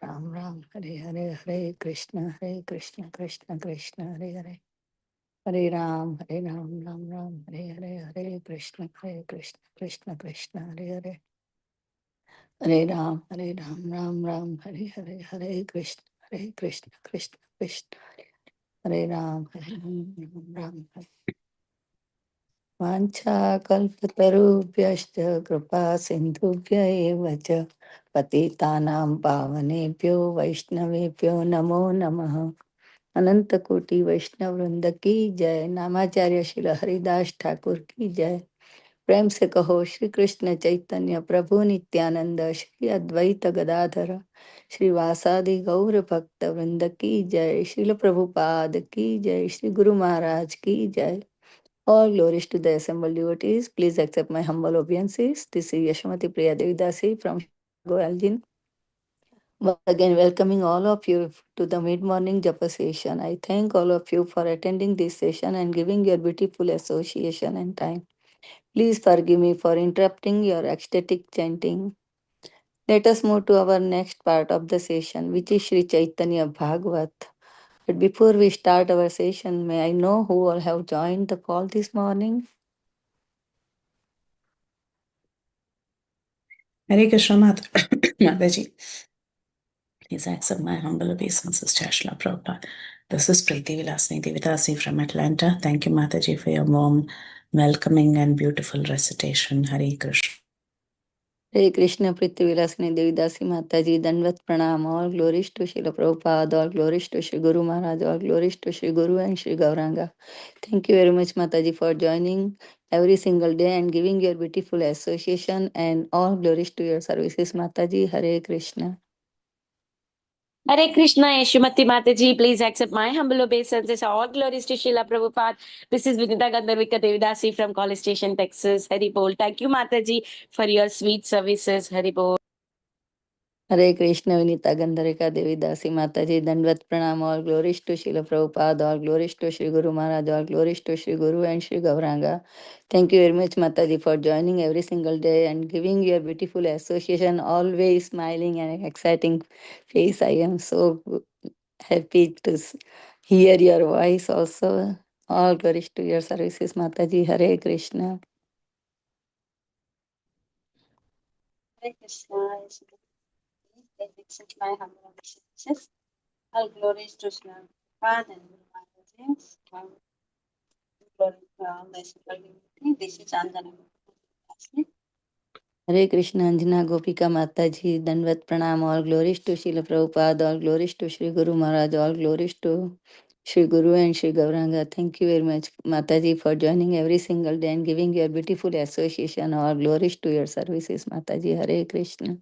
Ram Ram, Hare Hare, Hare Krishna, Krishna Krishna, Hare Hare. Hare Ram, Ram Ram, Hare Hare, Hare Krishna, Krishna Krishna, Hare Hare. Hare Ram, Ram Ram, Hare Hare, Hare Krishna, Krishna Krishna, Hare Ram, Ram Ram, Hare. Vancha kalpatarubhyascha kripa sindhubhya eva cha patitanam pavanebhyo vaishnavebhyo namo namaha. अनंत कोटि वैष्णव वृंद की जय। नामाचार्य श्री हरिदास ठाकुर की जय। प्रेम से कहो श्री कृष्ण चैतन्य प्रभु नित्यानंद श्री अद्वैत गदाधर श्री वासादि गौर भक्त वृंद की जय। श्रील प्रभुपाद की जय। श्री गुरु महाराज की जय। All glories to the assembled devotees. Please accept my humble obeisances. This is Yashmati Priya Devidasi from Goalgin. Once again, welcoming all of you to the mid-morning japa session. I thank all of you for attending this session and giving your beautiful association and time. Please forgive me for interrupting your ecstatic chanting. Let us move to our next part of the session, which is Sri Caitanya Bhagavat. But before we start our session, may I know who all have joined the call this morning? Hare Krishna Mataji. Please accept my humble obeisances, Shashla Prabhupada. This is Preeti Vilasini Devidasi from Atlanta. Thank you, Mataji, for your warm, welcoming and beautiful recitation. Hare Krishna. Hare Krishna, Priti Vilasini Devidasi Mataji, Danvat Pranam, all glories to Srila Prabhupada, all glories to Sri Guru Maharaj, all glories to Sri Guru and Sri Gauranga. Thank you very much, Mataji, for joining every single day and giving your beautiful association, and all glories to your services, Mataji. Hare Krishna. Hare Krishna, Yashmati Mataji, please accept my humble obeisances. All glories to Srila Prabhupada. This is Vinita Gandharvika Devidasi from College Station, Texas. Hari Bol. Thank you, Mataji, for your sweet services. Hari Bol. Hare Krishna, Vinita Gandharika Devidasi Mataji, Dandvat Pranam, all glories to Srila Prabhupada, all glories to Sri Guru Maharaj, all glories to Sri Guru and Sri Gauranga. Thank you very much, Mataji, for joining every single day and giving your beautiful association, always smiling and exciting face. I am so happy to hear your voice also. All glories to your services, Mataji. Hare Krishna. Hare Krishna, please accept my humble obeisances. All glories to Sri Prabhupada and Guru Maharaj. Glory to all the assembled devotees. This is Chandana. Hare Krishna, Anjana Gopika Mataji, Danvat Pranam, all glories to Srila Prabhupada, all glories to Sri Guru Maharaj, all glories to Sri Guru and Sri Gauranga. Thank you very much, Mataji, for joining every single day and giving your beautiful association. All glories to your services, Mataji. Hare Krishna.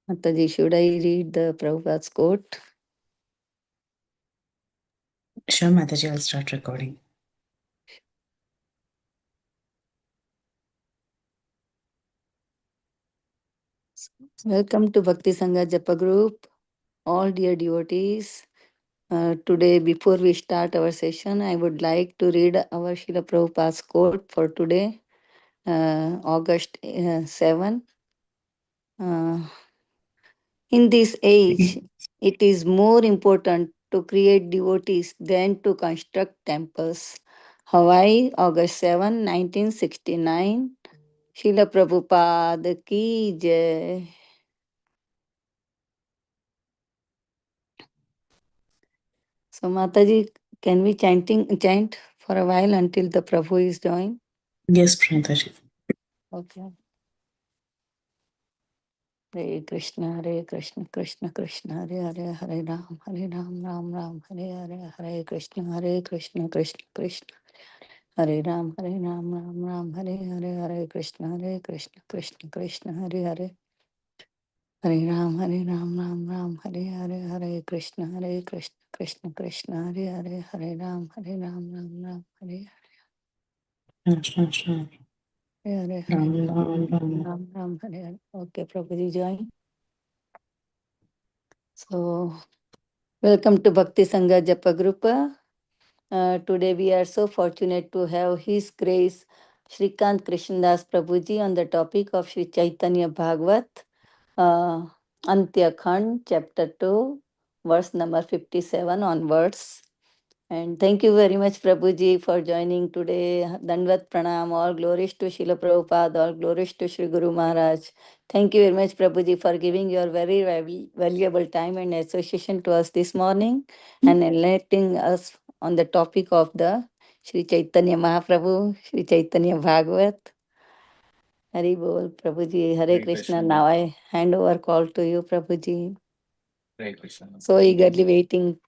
Mataji, should I read the Prabhupada's quote? Sure, Mataji, I'll start recording. Welcome to Bhakti Sangha Japa Group. All dear devotees, today, before we start our session, I would like to read our Srila Prabhupada's quote for today, August 7. In this age, it is more important to create devotees than to construct temples. Hawaii, August 7, 1969. Srila Prabhupada ki jai. So, Mataji, can we chant for a while until the Prabhu is joined? Yes, Mataji. Okay. Hare Krishna, Krishna Krishna, Hare Hare, Hare Ram, Ram Ram, Hare Hare, Hare Krishna, Krishna Krishna, Hare Ram, Ram Ram, Hare Hare, Hare Krishna, Krishna Krishna, Hare Hare, Hare Ram, Ram Hare Hare, Hare Krishna, Krishna Krishna, Hare Hare, Hare Ram, Ram Hare Hare Hare, Ram, Ram, Ram. Ram Hare Hare. Okay, Prabhuji join. So, welcome to Bhakti Sangha Japa Group. Today we are so fortunate to have His Grace Srikanth Krishna Prabhuji on the topic of Sri Caitanya Bhagavat Antya Khand, Chapter 2, verse number 57 onwards. And thank you very much, Prabhuji, for joining today. Dandvat Pranam, all glories to Srila Prabhupada, all glories to Sri Guru Maharaj. Thank you very much, Prabhuji, for giving your very valuable time and association to us this morning and enlightening us on the topic of the Sri Chaitanya Mahaprabhu, Sri Chaitanya Bhagavat. Hari Bol, Prabhuji, Hare Krishna. Now I hand over call to you, Prabhuji. Hare Krishna. So eagerly waiting.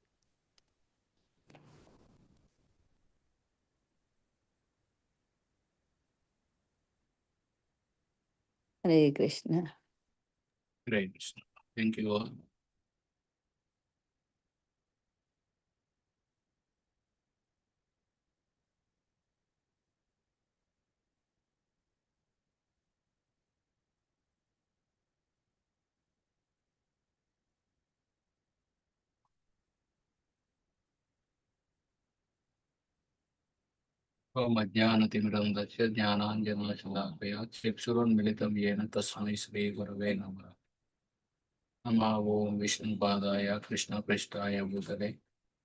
Hare Krishna. Hare Krishna. Thank you all. ओम अज्ञानतिमिरन्धस्य ज्ञानाञ्जनशलाकया चक्षुरुन्मिलितं येन तस्मै श्रीगुरवे नमः। नमः ओं विष्णुपादाय कृष्णपृष्ठाय भूतले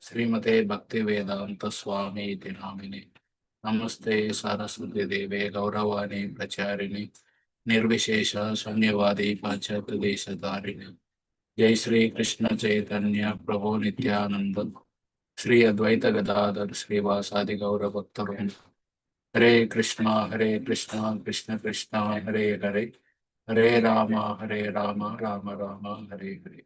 श्रीमते भक्तिवेदान्तस्वामीति नामिने। नमस्ते सरस्वतीदेवे गौरवाणी प्रचारिणे निर्विशेष शून्यवादी पाश्चात्यदेशधारिणे। जय श्री कृष्ण चैतन्य प्रभु नित्यानंद श्री अद्वैत गदाधर श्रीवासादि गौर भक्तवृंद। हरे Krishna Krishna Krishna Hare Hare Hare Ram Ram Ram Hare Hare.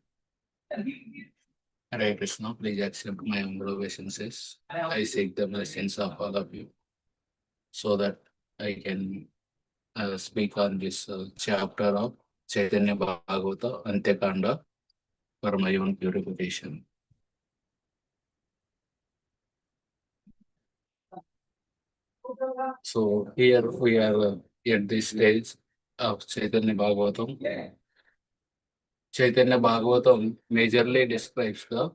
Hare Krishna, please accept my humble obeisances. I seek the blessings of all of you so that I can speak on this chapter of Chaitanya Bhagavata Antya Khanda for my own purification. So here we are at this stage of Chaitanya Bhagavatam. Chaitanya Bhagavatam majorly describes the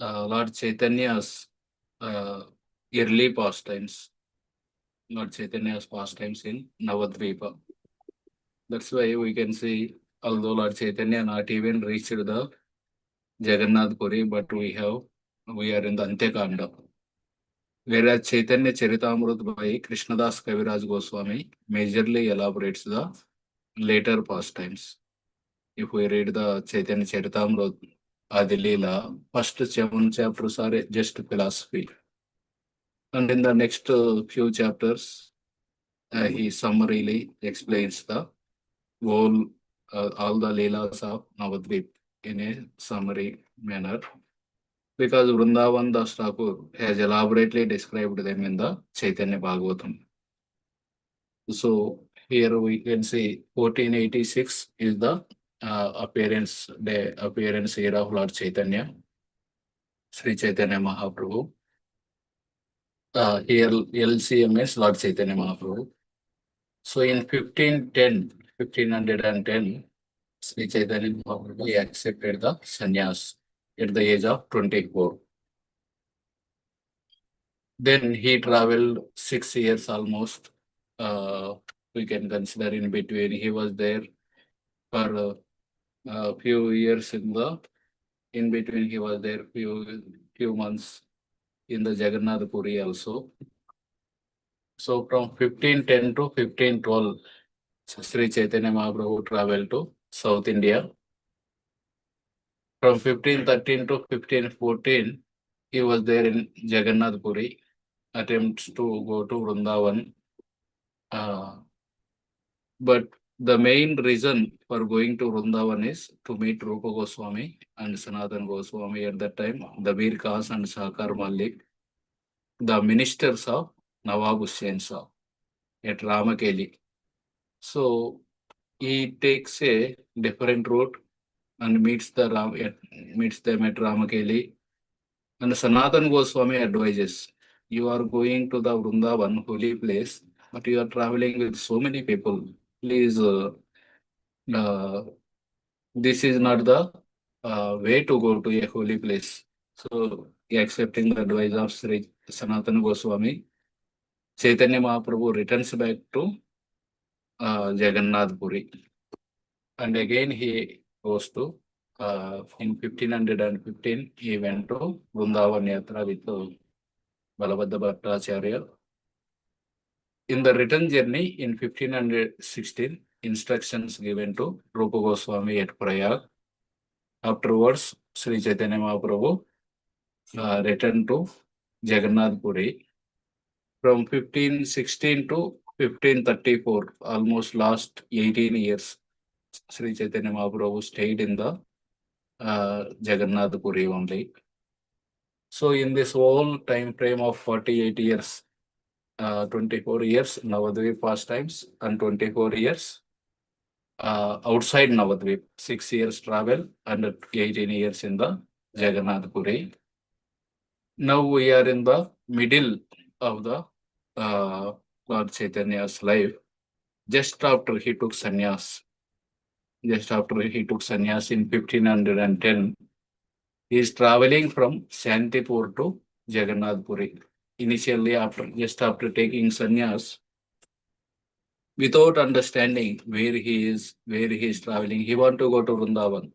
Lord Chaitanya's early pastimes, Lord Chaitanya's pastimes in Navadvipa. That's why we can see, although Lord Chaitanya not even reached the Jagannath Puri, but we are in the Antya Khanda. Whereas Chaitanya Charitamrita by Krishnadas Kaviraj Goswami majorly elaborates the later pastimes. If we read the Chaitanya Charitamrita Adilila, first 7 chapters are just philosophy. And in the next few chapters, he summarily explains the whole, all the Leelas of Navadvip in a summary manner. Because Vrindavan Das Thakur has elaborately described them in the Chaitanya Bhagavatam. So here we can see 1486 is the appearance year of Lord Chaitanya, Sri Chaitanya Mahaprabhu. Here LCM is Lord Chaitanya Mahaprabhu. So in 1510, Sri Chaitanya Mahaprabhu he accepted the sannyas at the age of 24. Then he traveled 6 years almost. We can consider in between. He was there for a few years in between. He was there few months in the Jagannath Puri also. So from 1510 to 1512, Sri Chaitanya Mahaprabhu traveled to South India. From 1513 to 1514, he was there in Jagannath Puri, attempts to go to Vrindavan. But the main reason for going to Vrindavan is to meet Rupa Goswami and Sanatan Goswami at that time, the Veer Kas and Sakar Malik, the ministers of Nawab Hussain Shah at Ramakeli. So he takes a different route and meets them at Ramakeli. And Sanatan Goswami advises, you are going to the Vrindavan, holy place, but you are traveling with so many people. Please, this is not the way to go to a holy place. So, accepting the advice of Sri Sanatana Goswami, Chaitanya Mahaprabhu returns back to Jagannath Puri. And again he goes to, in 1515, he went to Vrindavan Yatra with Balabhadra Bhattacharya. In the return journey in 1516, instructions given to Rupa Goswami at Prayag. Afterwards, Sri Chaitanya Mahaprabhu returned to Jagannath Puri. From 1516 to 1534, almost last 18 years, Sri Chaitanya Mahaprabhu stayed in the Jagannath Puri only. So in this whole time frame of 48 years, 24 years Navadvip pastimes and 24 years outside Navadvip, 6 years travel and 18 years in the Jagannath Puri. Now we are in the middle of the Lord Chaitanya's life, just after he took sannyas. Just after he took sannyas in 1510, he is traveling from Shantipur to Jagannath Puri. Initially, just after taking sannyas, without understanding where he is traveling, he want to go to Vrindavan.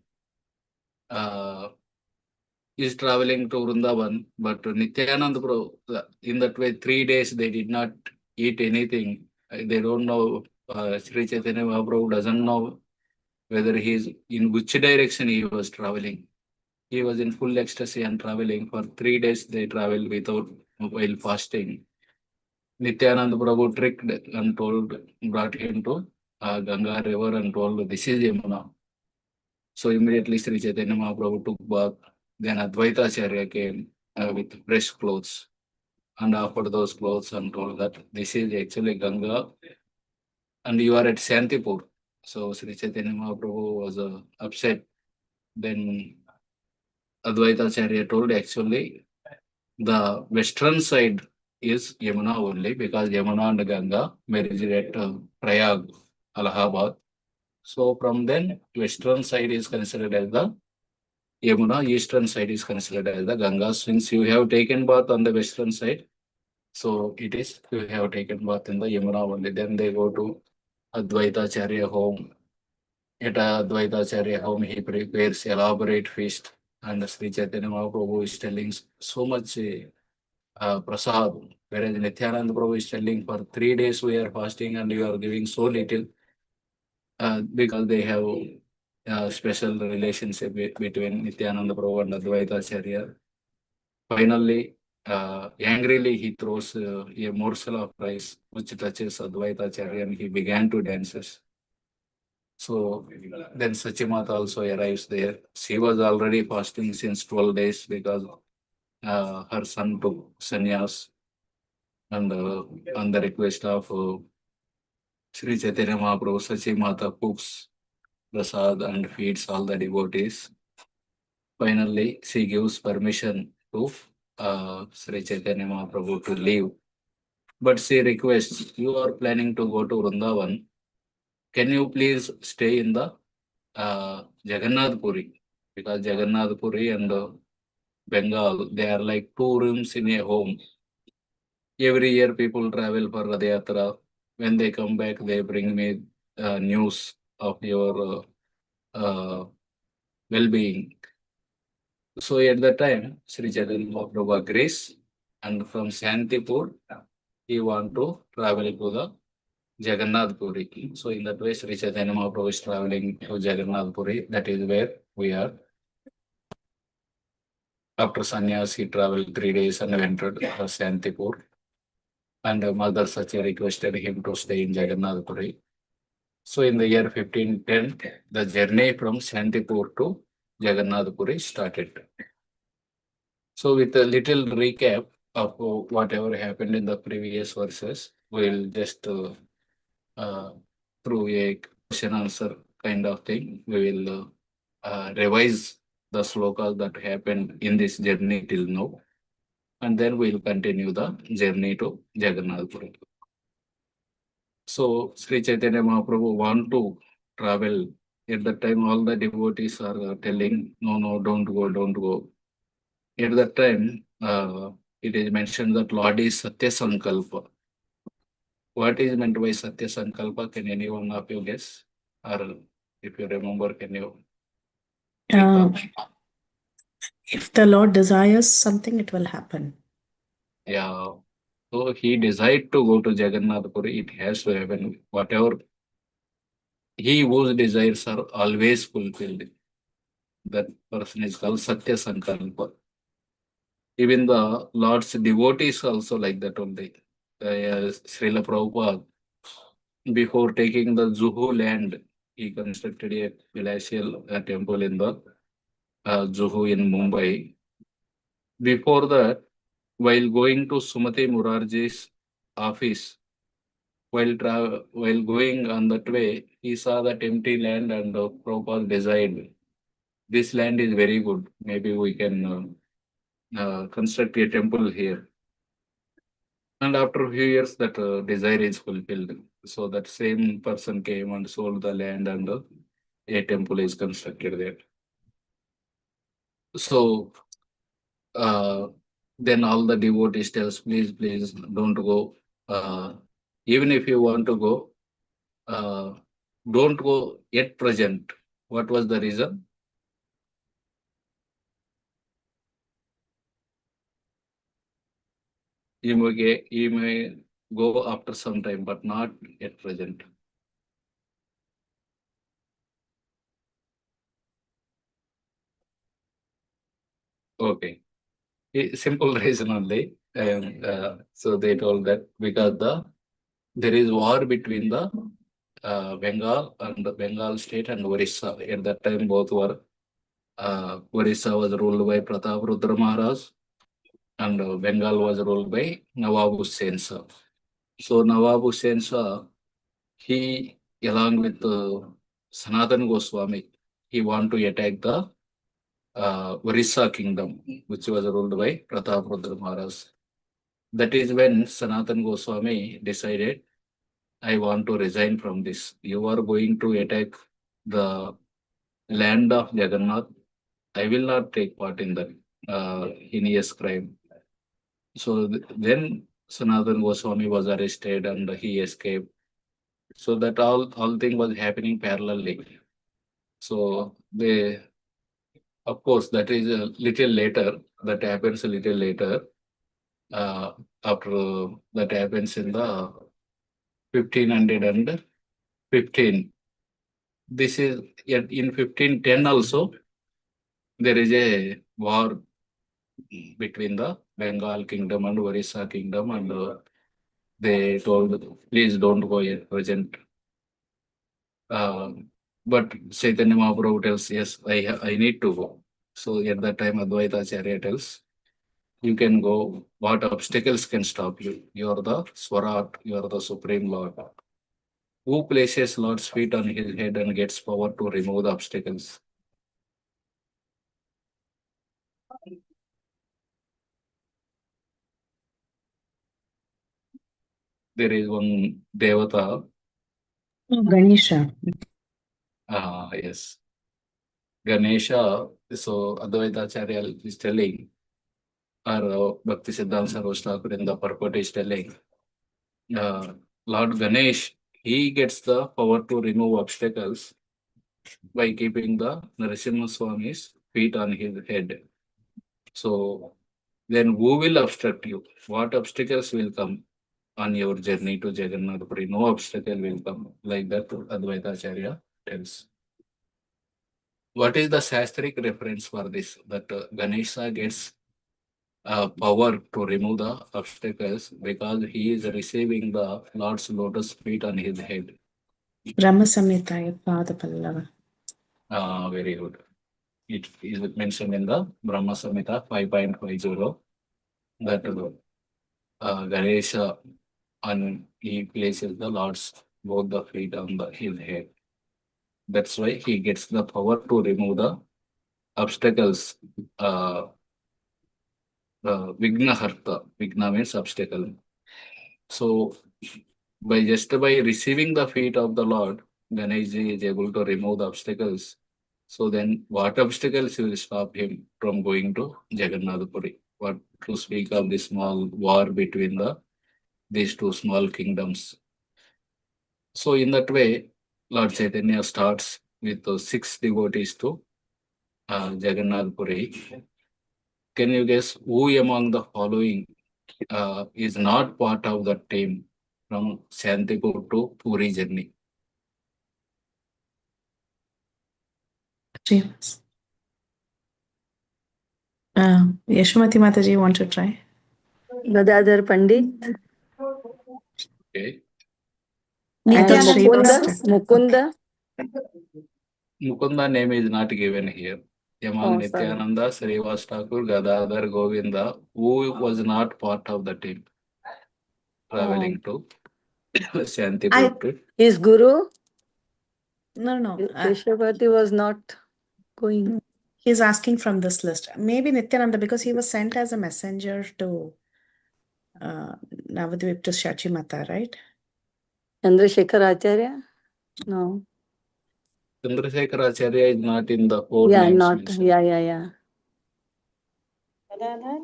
He is traveling to Vrindavan, but Nityananda Prabhu, in that way, 3 days they did not eat anything. They don't know. Sri Chaitanya Mahaprabhu doesn't know whether he is in which direction he was traveling. He was in full ecstasy and traveling. For 3 days they traveled without while fasting. Nityananda Prabhu tricked and brought him to Ganga river and told, this is Yamuna. So immediately Sri Chaitanya Mahaprabhu took bath. Then Advaita Acharya came with fresh clothes and offered those clothes and told that this is actually Ganga and you are at Shantipur. So Sri Chaitanya Mahaprabhu was upset. Then Advaita Acharya told actually the western side is Yamuna only because Yamuna and Ganga married at Prayag, Allahabad. So from then, western side is considered as the Yamuna, eastern side is considered as the Ganga. Since you have taken bath on the western side, so it is you have taken bath in the Yamuna only. Then they go to Advaita Acharya home. At Advaita Acharya home, he prepares elaborate feast, and Sri Chaitanya Mahaprabhu is telling so much prasad, whereas Nityananda Prabhu is telling for 3 days we are fasting and you are giving so little because they have special relationship between Nityananda Prabhu and Advaita Acharya. Finally, angrily he throws a morsel of rice which touches Advaita Acharya and he began to dance. So then Sachimata also arrives there. She was already fasting since 12 days because her son took sannyas. And on the request of Sri Chaitanya Mahaprabhu, Sachimata cooks prasad and feeds all the devotees. Finally, she gives permission to Sri Chaitanya Mahaprabhu to leave. But she requests, you are planning to go to Vrindavan. Can you please stay in the Jagannath Puri? Because Jagannath Puri and Bengal, they are like 2 rooms in a home. Every year people travel for Radha Yatra. When they come back, they bring me news of your well-being. So at that time, Sri Chaitanya Mahaprabhu agrees, and from Shantipur, he want to travel to the Jagannath Puri. So in that way, Sri Chaitanya Mahaprabhu is traveling to Jagannath Puri. That is where we are. After sannyas, he traveled 3 days and entered Shantipur. And Mother Sachi requested him to stay in Jagannath Puri. So in the year 1510, the journey from Shantipur to Jagannath Puri started. So with a little recap of whatever happened in the previous verses, we'll just through a question answer kind of thing, we will revise the slokas that happened in this journey till now. And then we'll continue the journey to Jagannath Puri. So Sri Chaitanya Mahaprabhu want to travel At that time, all the devotees are telling, no, no, don't go, don't go. At that time, it is mentioned that Lord is Satya Sankalpa. What is meant by Satya Sankalpa? Can anyone of you guess? Or if you remember, can you recall? If the Lord desires something, it will happen. Yeah. So he decided to go to Jagannath Puri. It has to happen. Whatever he whose desires are always fulfilled. That person is called Satya Sankalpa. Even the Lord's devotees also like that only. Srila Prabhupada, before taking the Juhu land, he constructed a palatial temple in the Juhu in Mumbai. Before that, while going to Sumati Murarji's office, while going on that way, he saw that empty land and Prabhupada desired, this land is very good. Maybe we can construct a temple here. And after a few years, that desire is fulfilled. So that same person came and sold the land, and a temple is constructed there. So then all the devotees tells, please, please don't go. Even if you want to go, don't go yet present. What was the reason? You may go after some time, but not yet present. Okay. Simple reason only. And so they told that because there is war between the Bengal and the Bengal state and Orissa. At that time, both were Orissa was ruled by Pratap Rudra Maharaj, and Bengal was ruled by Nawab Hussain Shah. So Nawab Hussain Shah, he along with Sanatan Goswami, he want to attack the Orissa kingdom, which was ruled by Pratap Rudra Maharaj. That is when Sanatan Goswami decided, I want to resign from this. You are going to attack the land of Jagannath. I will not take part in that heinous crime. So then Sanatan Goswami was arrested and he escaped. So that all thing was happening parallelly. So they, of course, that is a little later. That happens a little later. After that happens in the 1515. This is in 1510 also. There is a war between the Bengal kingdom and Orissa kingdom, and they told, please don't go yet present. But Chaitanya Mahaprabhu tells, yes, I need to go. So at that time, Advaita Acharya tells, you can go. What obstacles can stop you? You are the Swarat, you are the Supreme Lord. Who places Lord's feet on his head and gets power to remove the obstacles? There is one Devata. Ganesha. Yes. Ganesha. So Advaita Acharya is telling, or Bhakti Siddhanta Saraswati Thakur in the purport is telling, Lord Ganesh, he gets the power to remove obstacles by keeping the Narasimha Swami's feet on his head. So then who will obstruct you? What obstacles will come on your journey to Jagannath Puri? No obstacle will come. Like that Advaita Acharya tells. What is the Shastric reference for this? That Ganesha gets power to remove the obstacles because he is receiving the Lord's lotus feet on his head. Brahma Samhita Pada Pallava. Very good. It is mentioned in the Brahma Samhita 5.50 that Ganesha, and he places the Lord's both the feet on his head. That's why he gets the power to remove the obstacles. Vigna Harta. Vigna means obstacle. So by receiving the feet of the Lord, Ganeshji is able to remove the obstacles. So then what obstacles will stop him from going to Jagannath Puri? What to speak of the small war between these two small kingdoms. So in that way, Lord Chaitanya starts with the 6 devotees to Jagannath Puri. Can you guess who among the following is not part of the team from Shantipur to Puri journey? Srinivas. Yashomati Mataji, you want to try? Gadadhar Pandit Okay. and Nityanand Mukunda. Srivastava. Mukunda. Mukunda name is not given here. Among Oh, sorry. Nityananda, Srivastava, Gadadhar, Govinda, who was not part of the team traveling to Shantipur to. His guru, No. Keshavati, was not going. He's asking from this list. Maybe Nityananda, because he was sent as a messenger to Navadvip to Shachimata, right? Chandrasekhar Acharya? No. Chandrasekhar Acharya is not in the 4 Yeah, names not. mentioned. Yeah. Gadadhar?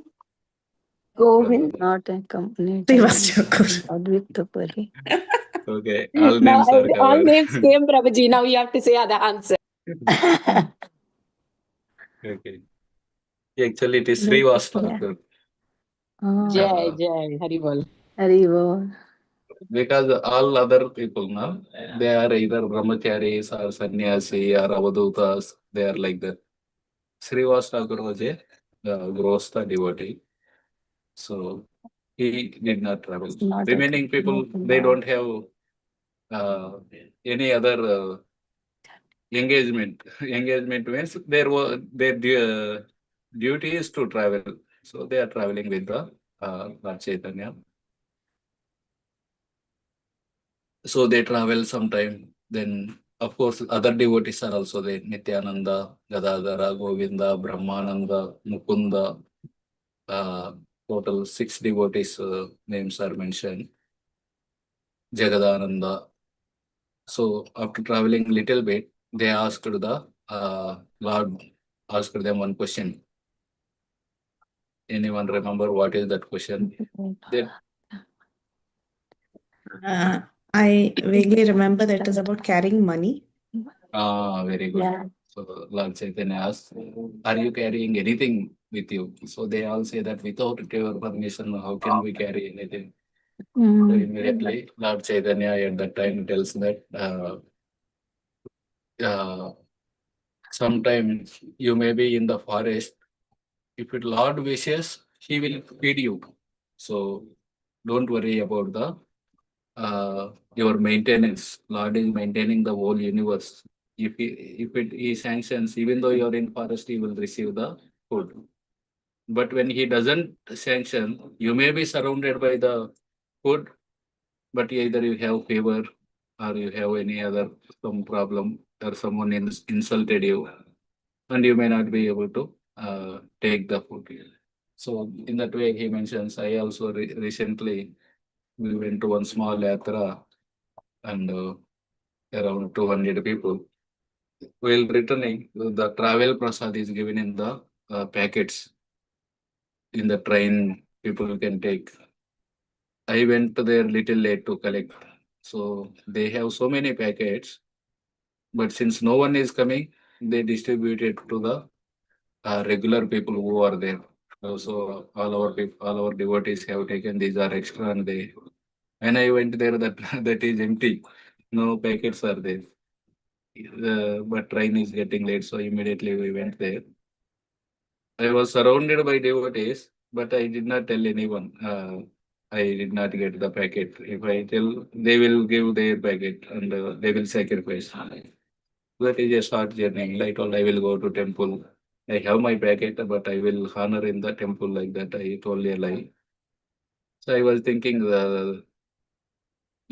Govind. Not accompanied. Srivastava. Advaita Puri. Okay, all Now, names are all covered. names came, Prabhuji. Now you have to say the answer. Okay. Actually, it is Srivastava. Jai, Jai, Haribol. Haribol. Because all other people now, they are either brahmacharis or sannyasi or avadutas. They are like that. Srivastava was a Grostha devotee. So he did not travel. Not Remaining people, they don't have any other engagement. Engagement means their duty is to travel. So they are traveling with the Lord Chaitanya. So they travel sometime. Then, of course, other devotees are also there. Nityananda, Gadadhara, Govinda, Brahmananda, Mukunda. Total 6 devotees names are mentioned. Jagadananda. So after traveling little bit, they asked the Lord asked them one question. Anyone remember what is that question? I vaguely remember that it is about carrying money. Very good. Yeah. So Lord Chaitanya asked, are you carrying anything with you? So they all say that without your permission, how can we carry anything? So immediately Lord Chaitanya at that time tells that sometimes you may be in the forest. If it Lord wishes, he will feed you. So don't worry about the your maintenance. Lord is maintaining the whole universe. If he sanctions, even though you are in forest, he will receive the food. But when he doesn't sanction, you may be surrounded by the food, but either you have fever or you have any other some problem or someone insulted you, and you may not be able to take the food. So in that way, he mentions. I also recently we went to one small yatra and around 200 people. While returning, the travel prasad is given in the packets in the train. People can take. I went there little late to collect. So they have so many packets, but since no one is coming, they distribute it to the regular people who are there. So all our devotees have taken these are extra, and they. When I went there, that that is empty. No packets are there. But train is getting late, so immediately we went there. I was surrounded by devotees, but I did not tell anyone. I did not get the packet. If I tell, they will give their packet and they will sacrifice. That is a short journey. I told I will go to temple. I have my packet, but I will honor in the temple like that. I told a lie. So I was thinking,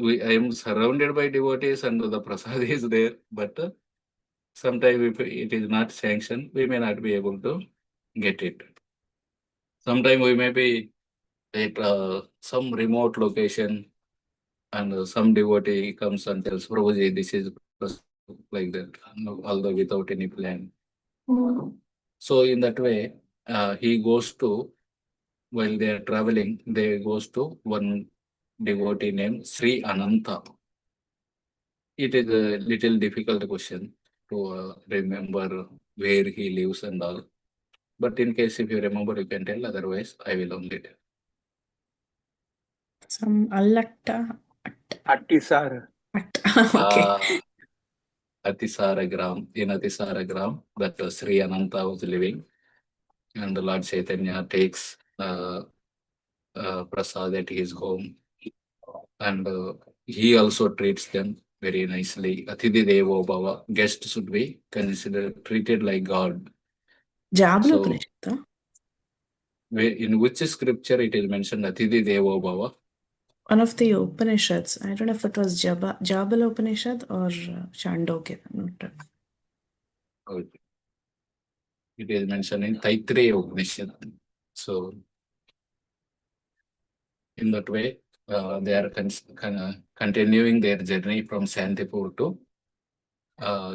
I am surrounded by devotees and the prasad is there, but sometimes if it is not sanctioned, we may not be able to get it. Sometimes we may be at some remote location and some devotee comes and tells, Prabhuji, this is like that, although without any plan. So in that way, he goes to, while they are traveling, they goes to one devotee named Sri Ananta. It is a little difficult question to remember where he lives and all. But in case if you remember, you can tell. Otherwise, I will only tell. Some Allatta. Attisar. Okay. Atisaragram. In Atisaragram, that Sri Ananta was living, and the Lord Chaitanya takes prasad at his home, and he also treats them very nicely. Atidhi Devo Bhava. Guest should be considered treated like God. Jabala So, Upanishad. in which scripture it is mentioned Atidhi Devo Bhava? One of the Upanishads. I don't know if it was Jabala Upanishad or Chandogya. Okay. It is mentioned in Taittiriya Upanishad. So, in that way, they are continuing their journey from Santipur to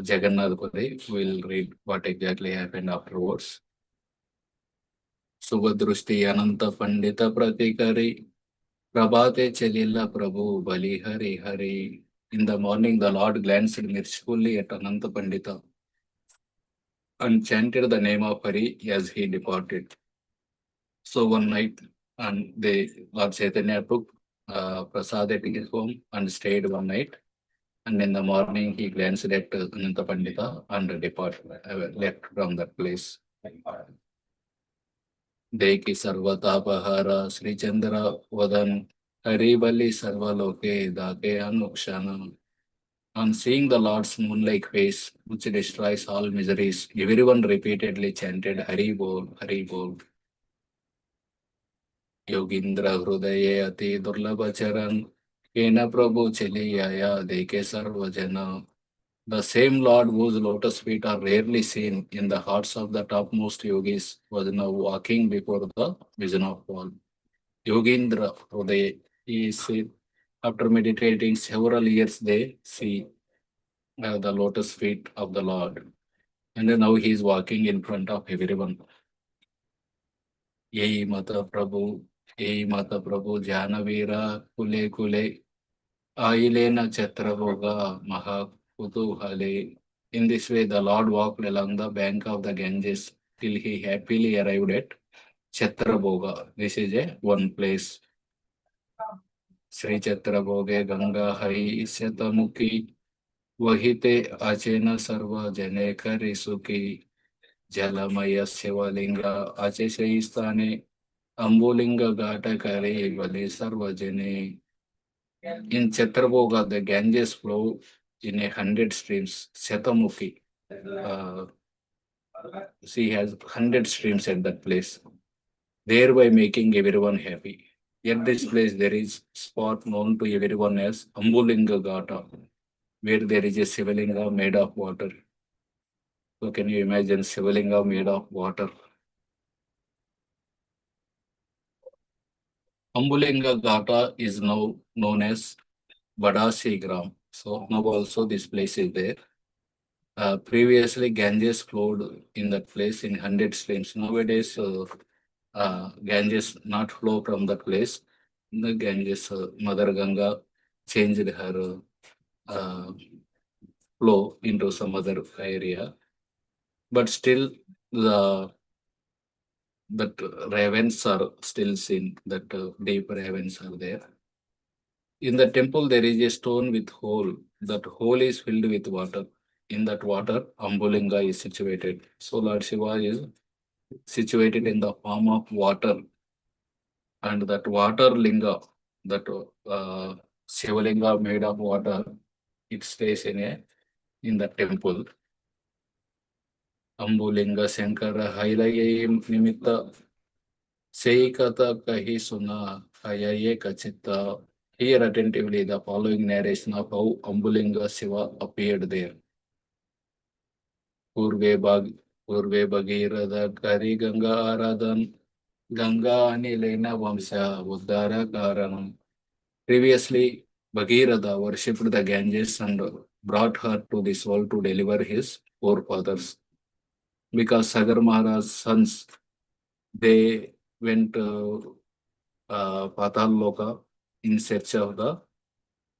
Jagannath Puri. We'll read what exactly happened afterwards. Subhadrushti Ananta Pandita Pratikari Prabhate Chalila Prabhu Bali Hari Hari. In the morning, the Lord glanced mercifully at Ananta Pandita and chanted the name of Hari as he departed. So one night, and Lord Chaitanya took prasad at his home and stayed one night. And in the morning, he glanced at Ananta Pandita and departed, left from that place. Deki Sarvatapahara Sri Chandra Vadan Haribali Sarvaloke Dake Anukshana. On seeing the Lord's moon-like face, which destroys all miseries, everyone repeatedly chanted Hari Bol, Hari Bol. Yogindra Hrudaye Ati Durlabha Charan Kena Prabhu Cheliyaya Deke Sarvajana. The same Lord whose lotus feet are rarely seen in the hearts of the topmost yogis was now walking before the vision of all. Yogindra Hrudaye, he said, after meditating several years, they see the lotus feet of the Lord. And then now he is walking in front of everyone. Yei Mata Prabhu, Janavira, Kule Kule, Ailena Chatravoga, Maha Kutuhale. In this way, the Lord walked along the bank of the Ganges till he happily arrived at Chatraboga. This is a one place. Sri Chatraboge Ganga Hai Syatamukhi Vahite Achena Sarva Jane Karisuki Jalamaya Shivalinga Acheshaistane Ambulinga Gata Kare Vale Sarvajane. In Chatraboga, the Ganges flow in 100 streams. Shatamukhi. She has 100 streams at that place, thereby making everyone happy. At this place, there is spot known to everyone as Ambulinga Gata, where there is a Shivalinga made of water. So can you imagine Shivalinga made of water? Ambulinga Gata is now known as Badasi Gram. So now also this place is there. Previously, Ganges flowed in that place in 100 streams. Nowadays, Ganges not flow from that place. The Ganges, Mother Ganga changed her flow into some other area. But still, that ravens are still seen, that deep ravens are there. In the temple, there is a stone with hole. That hole is filled with water. In that water, Ambulinga is situated. So Lord Shiva is situated in the form of water. And that water linga, that Shivalinga made of water, it stays in the temple. Ambulinga Shankara Hailaye Nimitta Seikata Kahi Suna Hayaye Kachita. Hear attentively the following narration of how Ambulinga Shiva appeared there. Purve Bhagirada Kari Ganga Aradan Ganga Anilena Vamsha Uddara Karanam. Previously, Bhagirada worshipped the Ganges and brought her to this world to deliver his forefathers. Because Sagar Maharaj's sons, they went Patal Loka in search of the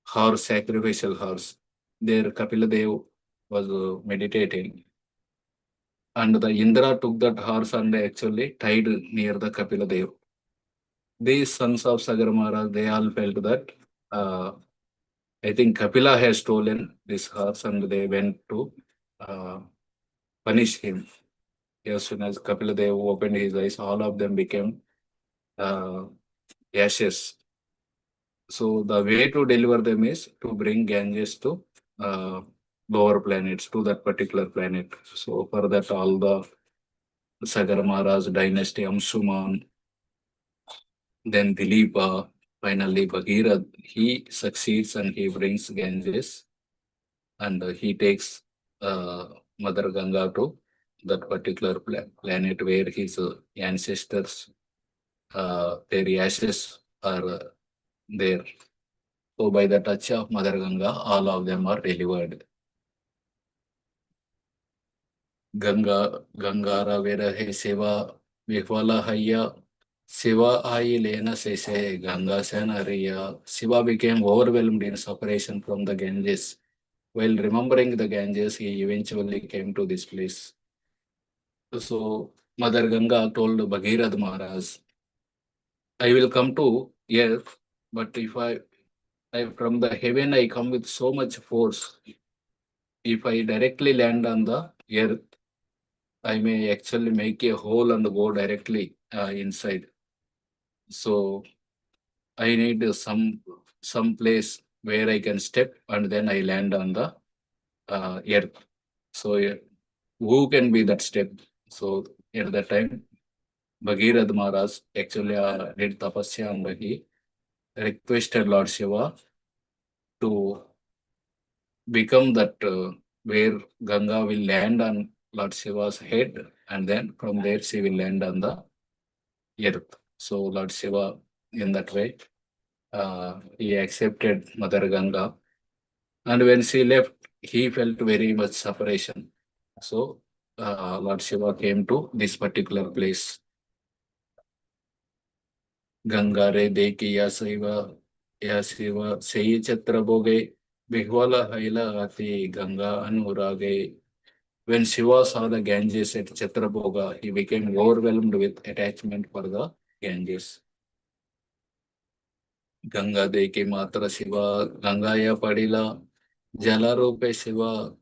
horse, sacrificial horse. There Kapila Dev was meditating, and the Indra took that horse and actually tied near the Kapila Dev. These sons of Sagar Maharaj, they all felt that I think Kapila has stolen this horse, and they went to uh, punish him. As soon as Kapila Dev opened his eyes, all of them became uh, ashes. So the way to deliver them is to bring Ganges to uh, lower planets, to that particular planet. So for that, all the Sagar Maharaj dynasty, Amsuman, then Dilipa, finally Bhagirath, he succeeds and he brings Ganges, and he takes Mother Ganga to that particular planet where his ancestors, their ashes are there. So by the touch of Mother Ganga, all of them are delivered. Gangara Verahe Seva Vihvala Haya Siva Ai Lena Sese Ganga Senariya. Siva became overwhelmed in separation from the Ganges. While remembering the Ganges, he eventually came to this place. So Mother Ganga told Bhagirath Maharaj, I will come to earth, but if I from the heaven I come with so much force. If I directly land on the earth, I may actually make a hole and go directly inside. So I need some place where I can step and then I land on the earth. So who can be that step? So at that time, Bhagirath Maharaj actually did tapasya and he requested Lord Shiva to become that where Ganga will land on Lord Shiva's head, and then from there she will land on the earth. So Lord Shiva, in that way, he accepted Mother Ganga, and when she left, he felt very much separation. So Lord Shiva came to this particular place. Ganga re deki ya Shiva sei chatra boge bihwala haila ati Ganga anurage. When Shiva saw the Ganges at Chatraboga, he became overwhelmed with attachment for the Ganges. Ganga deki matra Shiva, Gangaya padila, Jalarupe Shiva,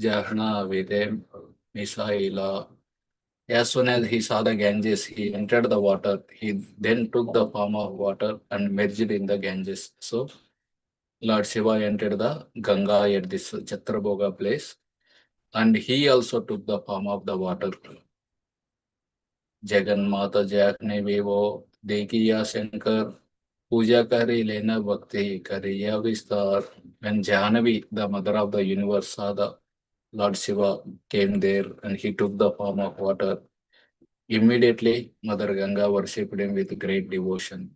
Jahna videm Misaila. As soon as he saw the Ganges, he entered the water. He then took the form of water and merged in the Ganges. So Lord Shiva entered the Ganga at this Chatraboga place, and he also took the form of the water. Jagan माता जैकने भी वो देखी या शंकर पूजा करी लेना भक्ति करी या विस्तार. When Jahnavi, the mother of the universe, saw the Lord Shiva came there and he took the form of water, immediately Mother Ganga worshipped him with great devotion.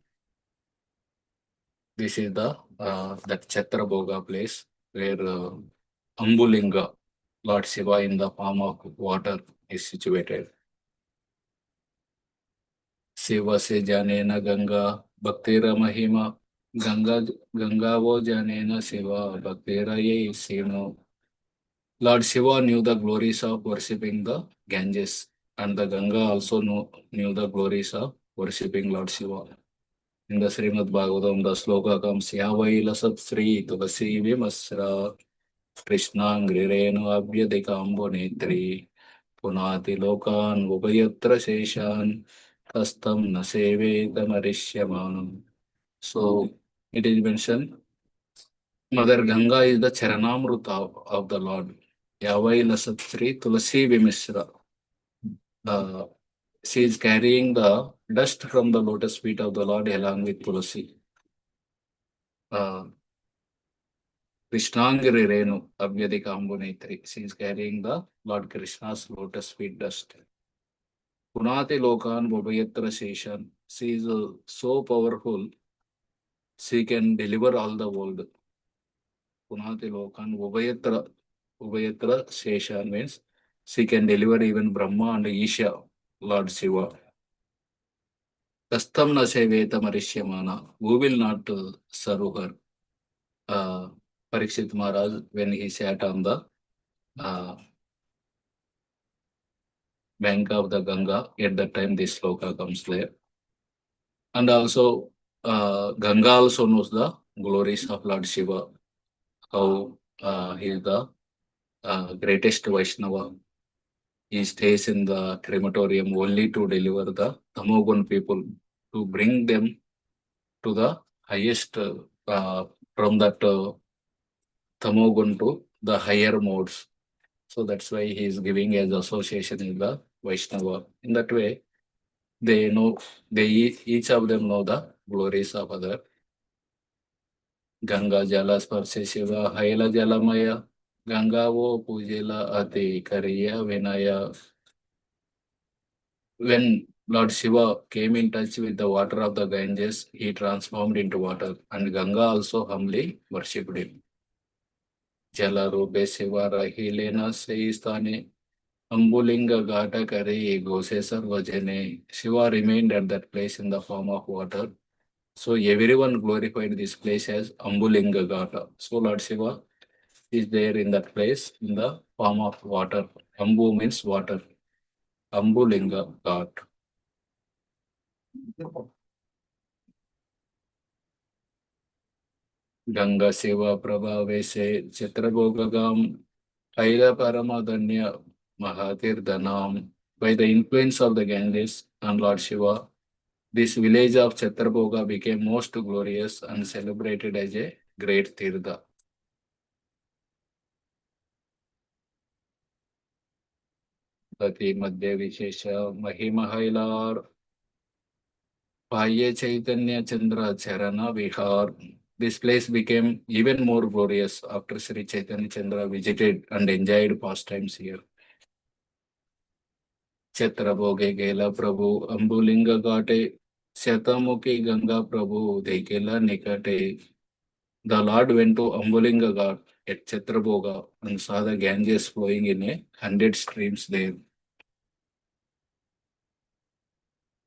This is the that Chatraboga place where Ambulinga, Lord Shiva in the form of water, is situated. सेवा से जाने न गंगा भक्तेरा महिमा गंगा गंगा वो जाने न सेवा भक्तेरा ये sino. Lord Shiva knew the glories of worshipping the Ganges, and the Ganga also knew the glories of worshipping Lord Shiva. In the Srimad Bhagavatam, the sloka comes Yavai Lasat Sri Tulasi Vimasra Krishnangrireno Abhyadhikambo Netri Punati Lokan Upayatra Seshan Kastam Naseve Tamarisyamanam. So it is mentioned Mother Ganga is the Charanamruta of the Lord. Yavai Lasatri Tulasi Vimisra. She is carrying the dust from the lotus feet of the Lord along with Tulasi. Krishnangiri Renu Abhyadika Ambunetri. She is carrying the Lord Krishna's lotus feet dust. Punati Lokan Bobhayatra Seshan. She is so powerful, she can deliver all the world. punati lokan ubhayatra shesha means she can deliver even Brahma and Isha, Lord Shiva. Tastam na seveta marishyamana. Who will not serve her? Parikshit Maharaj, when he sat on the bank of the Ganga, at that time this sloka comes there. And also, Ganga also knows the glories of Lord Shiva, how he is the greatest Vaishnava. He stays in the crematorium only to deliver the Tamogun people, to bring them to the highest, from that Tamogun to the higher modes. So that's why he is giving as association in the Vaishnava. In that way, they know, each of them know the glories of other. Ganga Jala Sparse Shiva Haila Jalamaya Ganga Wo Pujela Ati Kariya Vinaya. When Lord Shiva came in touch with the water of the Ganges, he transformed into water, and Ganga also humbly worshipped him. Jala Rupe Shiva Rahilena Seistane Ambulinga Gata Kari Gose Sarvajane. Shiva remained at that place in the form of water. So everyone glorified this place as Ambulinga Gata. So Lord Shiva is there in that place in the form of water. Ambu means water. Ambulinga Ghat. Ganga Shiva Prabhave Se Chitrabhogagam Aila Paramadanya Mahatir Danam. By the influence of the Ganges and Lord Shiva, this village of Chitrabhoga became most glorious and celebrated as a great Tirtha. Tati Madhya Vishesha Mahimahailar Paya Chaitanya Chandra Charana Vihar. This place became even more glorious after Sri Chaitanya Chandra visited and enjoyed pastimes here. Chatrabhoge Gela Prabhu Ambulinga Gate Shatamukhi Ganga Prabhu Dekela Nikate. The Lord went to Ambulinga Ghat at Chatrabhoga and saw the Ganges flowing in 100 streams there.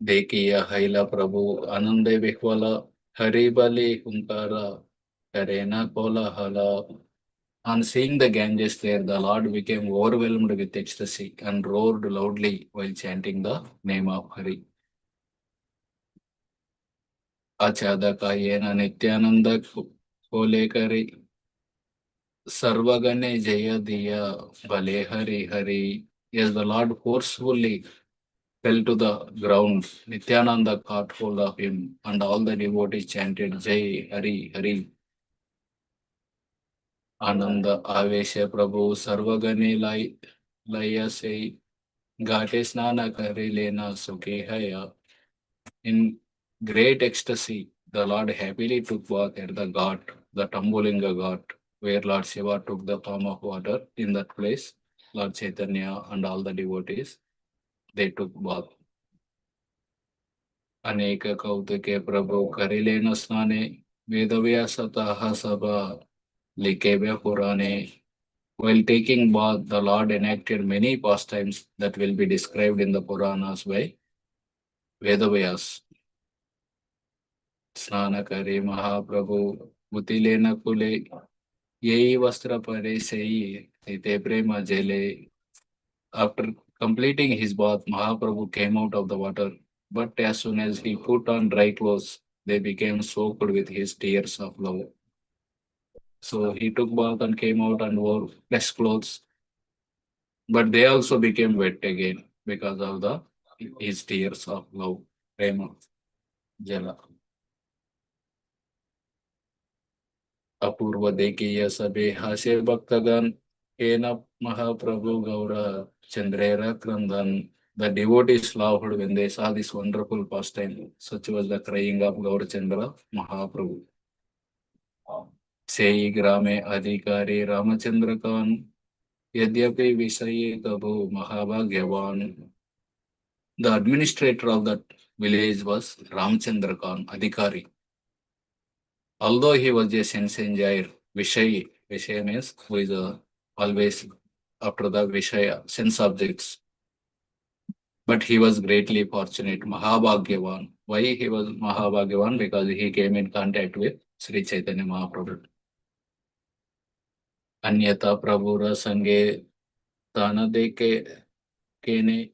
Dekiya Haila Prabhu Anande Vikwala Haribali Hunkara Karena Kola Hala. On seeing the Ganges there, the Lord became overwhelmed with ecstasy and roared loudly while chanting the name of Hari. Achadaka Yena Nityananda Kolekari Sarvagane Jaya Diya Bale Hari Hari. Yes, the Lord forcefully fell to the ground. Nityananda caught hold of him, and all the devotees chanted Jai Hari Hari. Ananda Avesha Prabhu Sarvagane Laya Sei Gate Snana Kare Lena Sukhe Haya. In great ecstasy, the Lord happily took bath at the Ghat, the Tambulinga Ghat, where Lord Shiva took the form of water. In that place, Lord Chaitanya and all the devotees, they took bath. Aneka Kautake Prabhu Karilena Snane Vedavyasataha Sabha Likebya Purane. While taking bath, the Lord enacted many pastimes that will be described in the Puranas by Vedavyas. Snanakari Mahaprabhu Butilena Kule Yei Vastra Pare Sei Tite Prema Jele. After completing his bath, Mahaprabhu came out of the water, but as soon as he put on dry clothes, they became soaked with his tears of love. So he took bath and came out and wore fresh clothes, but they also became wet again because of his tears of love, prema, jala. Apurva Dekiya Sabe Hase Bhaktagan Ena Mahaprabhu Gaura Chandrera Krandan. The devotees laughed when they saw this wonderful pastime. Such was the crying of Gaurachandra Mahaprabhu. Sei Grame Adhikari Ramachandra Khan Yadyapi Visaye Kabu Mahabhagyavan. The administrator of that village was Ramchandra Khan Adhikari. Although he was a sense enjoyer, Vishayi, Vishaya means who is always after the Vishaya, sense objects. But he was greatly fortunate, Mahabhagyavan. Why he was Mahabhagyavan? Because he came in contact with Sri Chaitanya Mahaprabhu. Anyata Prabhura Sange Tana Deke Kene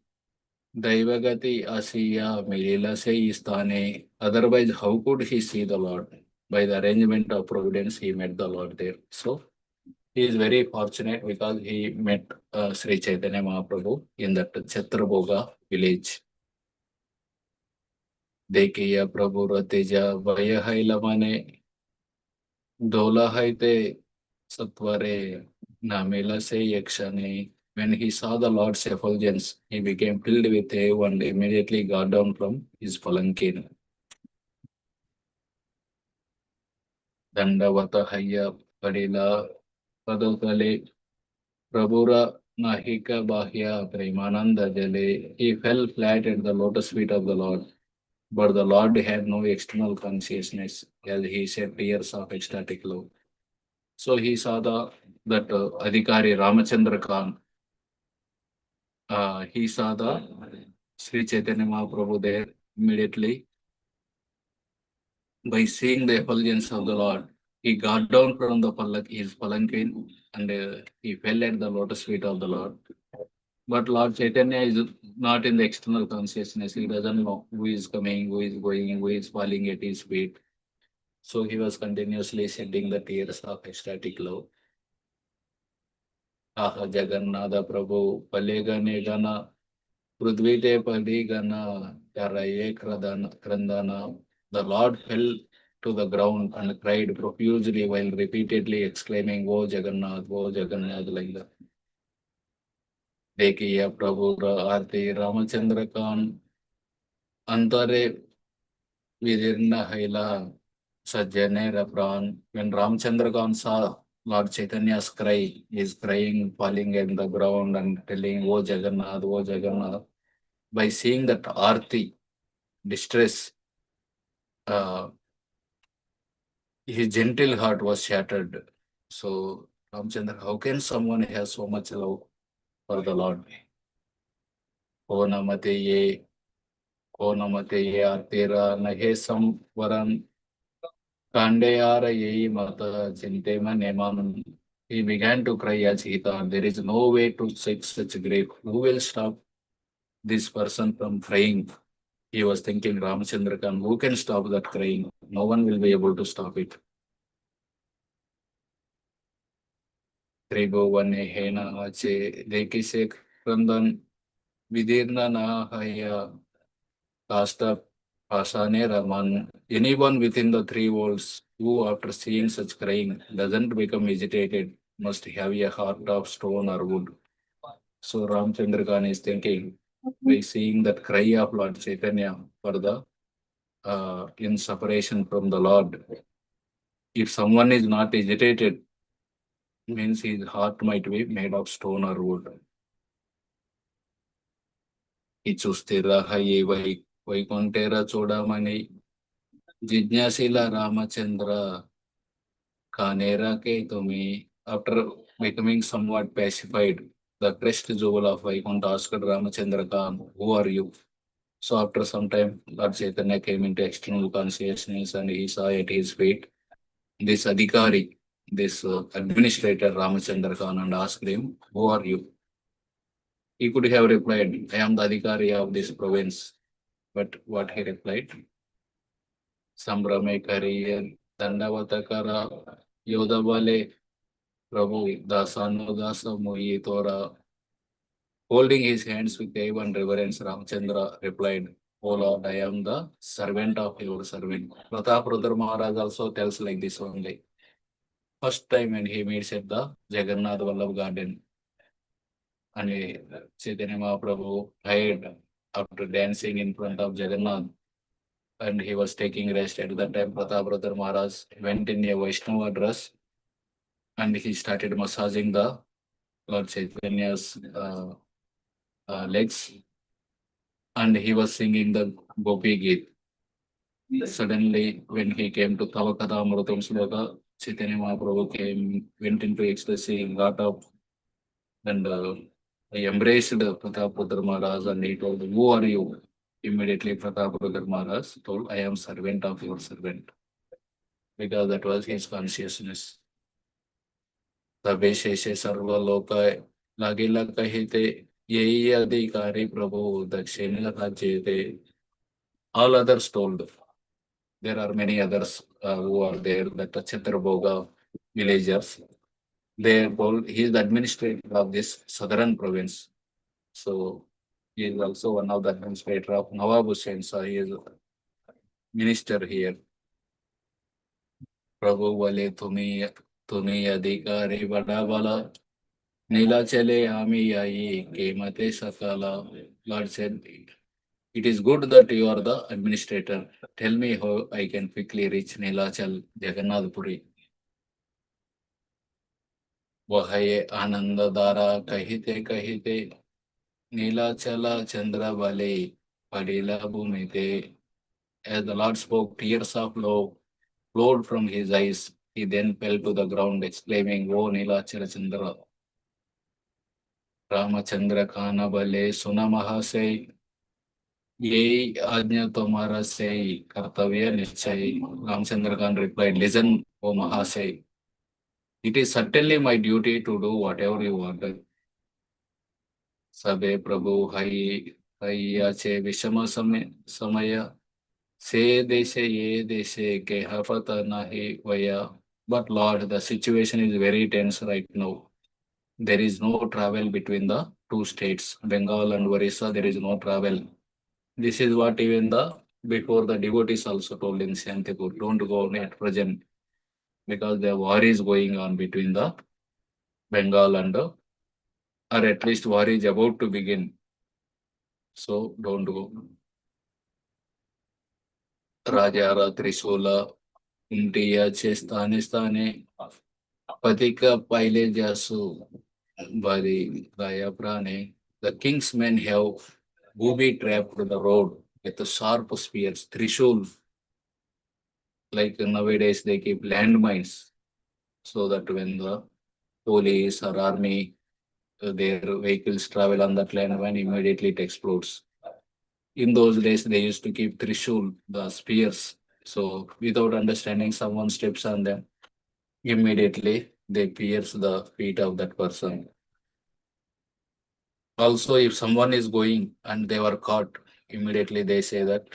Daivagati Asiya Milila Se Istane. Otherwise, how could he see the Lord? By the arrangement of providence, he met the Lord there. So he is very fortunate because he met Sri Chaitanya Mahaprabhu in that Chhatrabhoga village. Dekiya Prabhu Rateja Vaya Hailamane Dola Haite Satvare Namela Se Yakshane. When he saw the Lord's effulgence, he became filled with awe and immediately got down from his palanquin. Dandavata Haya Padila Padokale Prabhura Nahika Bahya Premananda Jale. He fell flat at the lotus feet of the Lord. But the Lord had no external consciousness, as he said, tears of ecstatic love. So he saw that Adhikari Ramachandra Khan. He saw the Sri Chaitanya Mahaprabhu there immediately. By seeing the effulgence of the Lord, he got down from his palanquin and he fell at the lotus feet of the Lord. But Lord Chaitanya is not in the external consciousness. He doesn't know who is coming, who is going, who is falling at his feet. So he was continuously shedding the tears of ecstatic love. Aha Jagannatha Prabhu Palegane Gana Prudvite Padigana Yaraye Krandana. The Lord fell to the ground and cried profusely while repeatedly exclaiming, O Jagannath, like that. Dekiya Prabhu Aarti Ramachandra Khan Antare Vidirna Haila Sajjane Rapran. When Ramchandra Khan saw Lord Chaitanya's cry, he is crying, falling in the ground and telling, O Jagannath, O Jagannath. By seeing that Aarti, distress, his gentle heart was shattered. So, Ramchandra, how can someone have so much love for the Lord? O Namate Ye, O Namate Ye, Artera, Nahe Samvaran. Kandayara Yei Mata Chintema Neman. He began to cry as he thought, there is no way to fix such grief. Who will stop this person from crying? He was thinking, Ramachandra Khan, who can stop that crying? No one will be able to stop it. Tribhovane Hena Ache Dekisek Randan Vidirna Nahaya Kasta Pasane Raman. Anyone within the three walls who, after seeing such crying, doesn't become agitated, must have a heart of stone or wood. So Ramchandra Khan is thinking, by seeing that cry of Lord Chaitanya for the in separation from the Lord, if someone is not agitated, means his heart might be made of stone or wood. Ichustira Haye Vaikuntera Chodamani Jijnasila Ramachandra Kanera ke tumi. After becoming somewhat pacified, the crest jewel of Vaikuntha asked Ramachandra Khan, who are you? So after some time, Lord Chaitanya came into external consciousness and he saw at his feet this Adhikari, this administrator Ramachandra Khan, and asked him, who are you? He could have replied, I am the Adhikari of this province. But what he replied? Sambrame Kariyan Dandavatakara Yodavale Prabhu Dasano Dasa Moyi Tora. Holding his hands with awe and reverence, Ramchandra replied, O Lord, I am the servant of your servant. Pratap Maharaj also tells like this only. First time when he meets at the Jagannath Vallabh garden, and Chaitanya Mahaprabhu died after dancing in front of Jagannath, and he was taking rest. At that time, Pratap Maharaj went in a Vaishnava dress and he started massaging the Lord Chaitanya's legs, and he was singing the Gopi Geet. Suddenly, when he came to Tavakada Amrutam Sloka, Chaitanya Mahaprabhu went into ecstasy, got up, and he embraced Pratapruddra Maharaj, and he told, "Who are you?" Immediately, Pratapruddra Maharaj told, "I am servant of your servant," because that was his consciousness. Tabesheshe Sarvaloka Lagila Kahite Yei Adhikari Prabhu Dakshina Rajyate. All others told. There are many others who are there, that Chaturboga villagers. They told he is the administrator of this southern province. So he is also one of the administrator of Nawab Hussain. So he is minister here. Prabhu Vale Tumi Adhikari Badabala Nila Chale Ami Yai Kemate Sakala. Lord said, "It is good that you are the administrator. Tell me how I can quickly reach Nilachal Jagannath Puri." वह आनंद दारा कहते कहते नीलाचल चंद्र बले पड़ीला भूमिते. As the Lord spoke, tears of love flowed from his eyes. He then fell to the ground, exclaiming, "O Nilachala Chandra, Ramachandra Kana Bale Suna Mahase, Yei Ajna Tomara Sei Kartavya Nischay." Ramchandra Khan replied, "Listen, O Mahase, it is certainly my duty to do whatever you order." सबे प्रभु हयाचे विषम समय से देशे ये देशे के हफत nahi vaya. But Lord, the situation is very tense right now. There is no travel between the two states, Bengal and Orissa. There is no travel. This is what even before the devotees also told in Shantipur, don't go at present, because the war is going on between the Bengal and or at least war is about to begin. So don't go. Rajara Trisula India Chestane Patika Paile Jasu Bari Gaya Prane. The king's men have booby trapped the road with the sharp spears, Trishul. Like nowadays they keep landmines, so that when the police or army their vehicles travel on that landmine, immediately it explodes. In those days, they used to keep Trishul, the spears. So without understanding, someone steps on them. Immediately, they pierce the feet of that person. Also, if someone is going and they were caught, immediately they say that,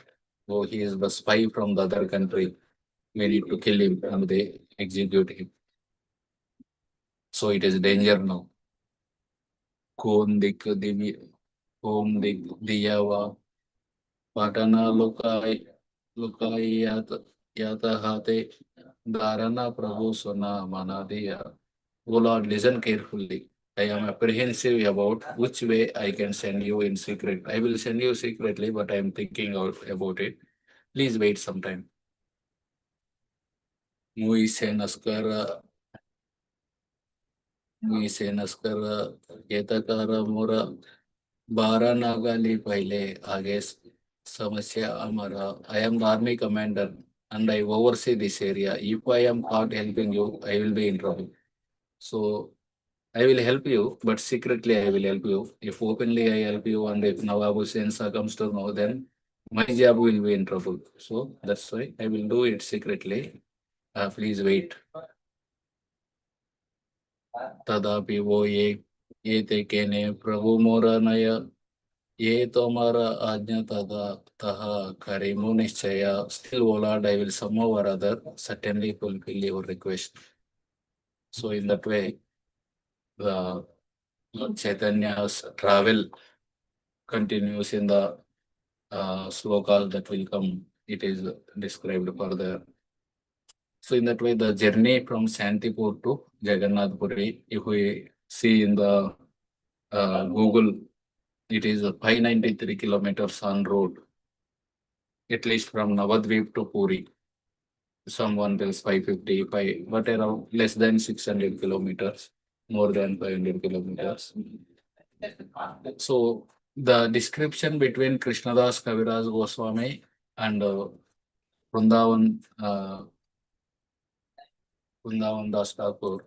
"Oh, he is the spy from the other country. We need to kill him," and they execute him. So it is danger now. Kon dik diyawa patana lukai yata hate dharana prabhu sona manadiya. O Lord, listen carefully. I am apprehensive about which way I can send you in secret. I will send you secretly, but I am thinking about it. Please wait some time. Muise naskara yetakara mura bara nagali paile आगे समस्या amara. I am the army commander and I oversee this area. If I am caught helping you, I will be in trouble. So I will help you, but secretly I will help you. If openly I help you, and if Nawab Hussain comes to know, then my job will be in trouble. So that's why I will do it secretly. Please wait. तदापि वो ये ते केने प्रभु मोरा नय ये तुम्हारा आज्ञा तदा तहा करेमु निश्चय. Still, O Lord, I will somehow or other certainly fulfill your request. So in that way, the Lord Chaitanya's travel continues in the slokas that will come. It is described further. So in that way, the journey from Shantipur to Jagannath Puri, if we see in the Google, it is 593 kilometers on road, at least from Navadvip to Puri. Someone tells 555, but around less than 600 kilometers, more than 500 kilometers. So the description between Krishnadas Kaviraj Goswami and Vrindavan Vrindavan Das Thakur,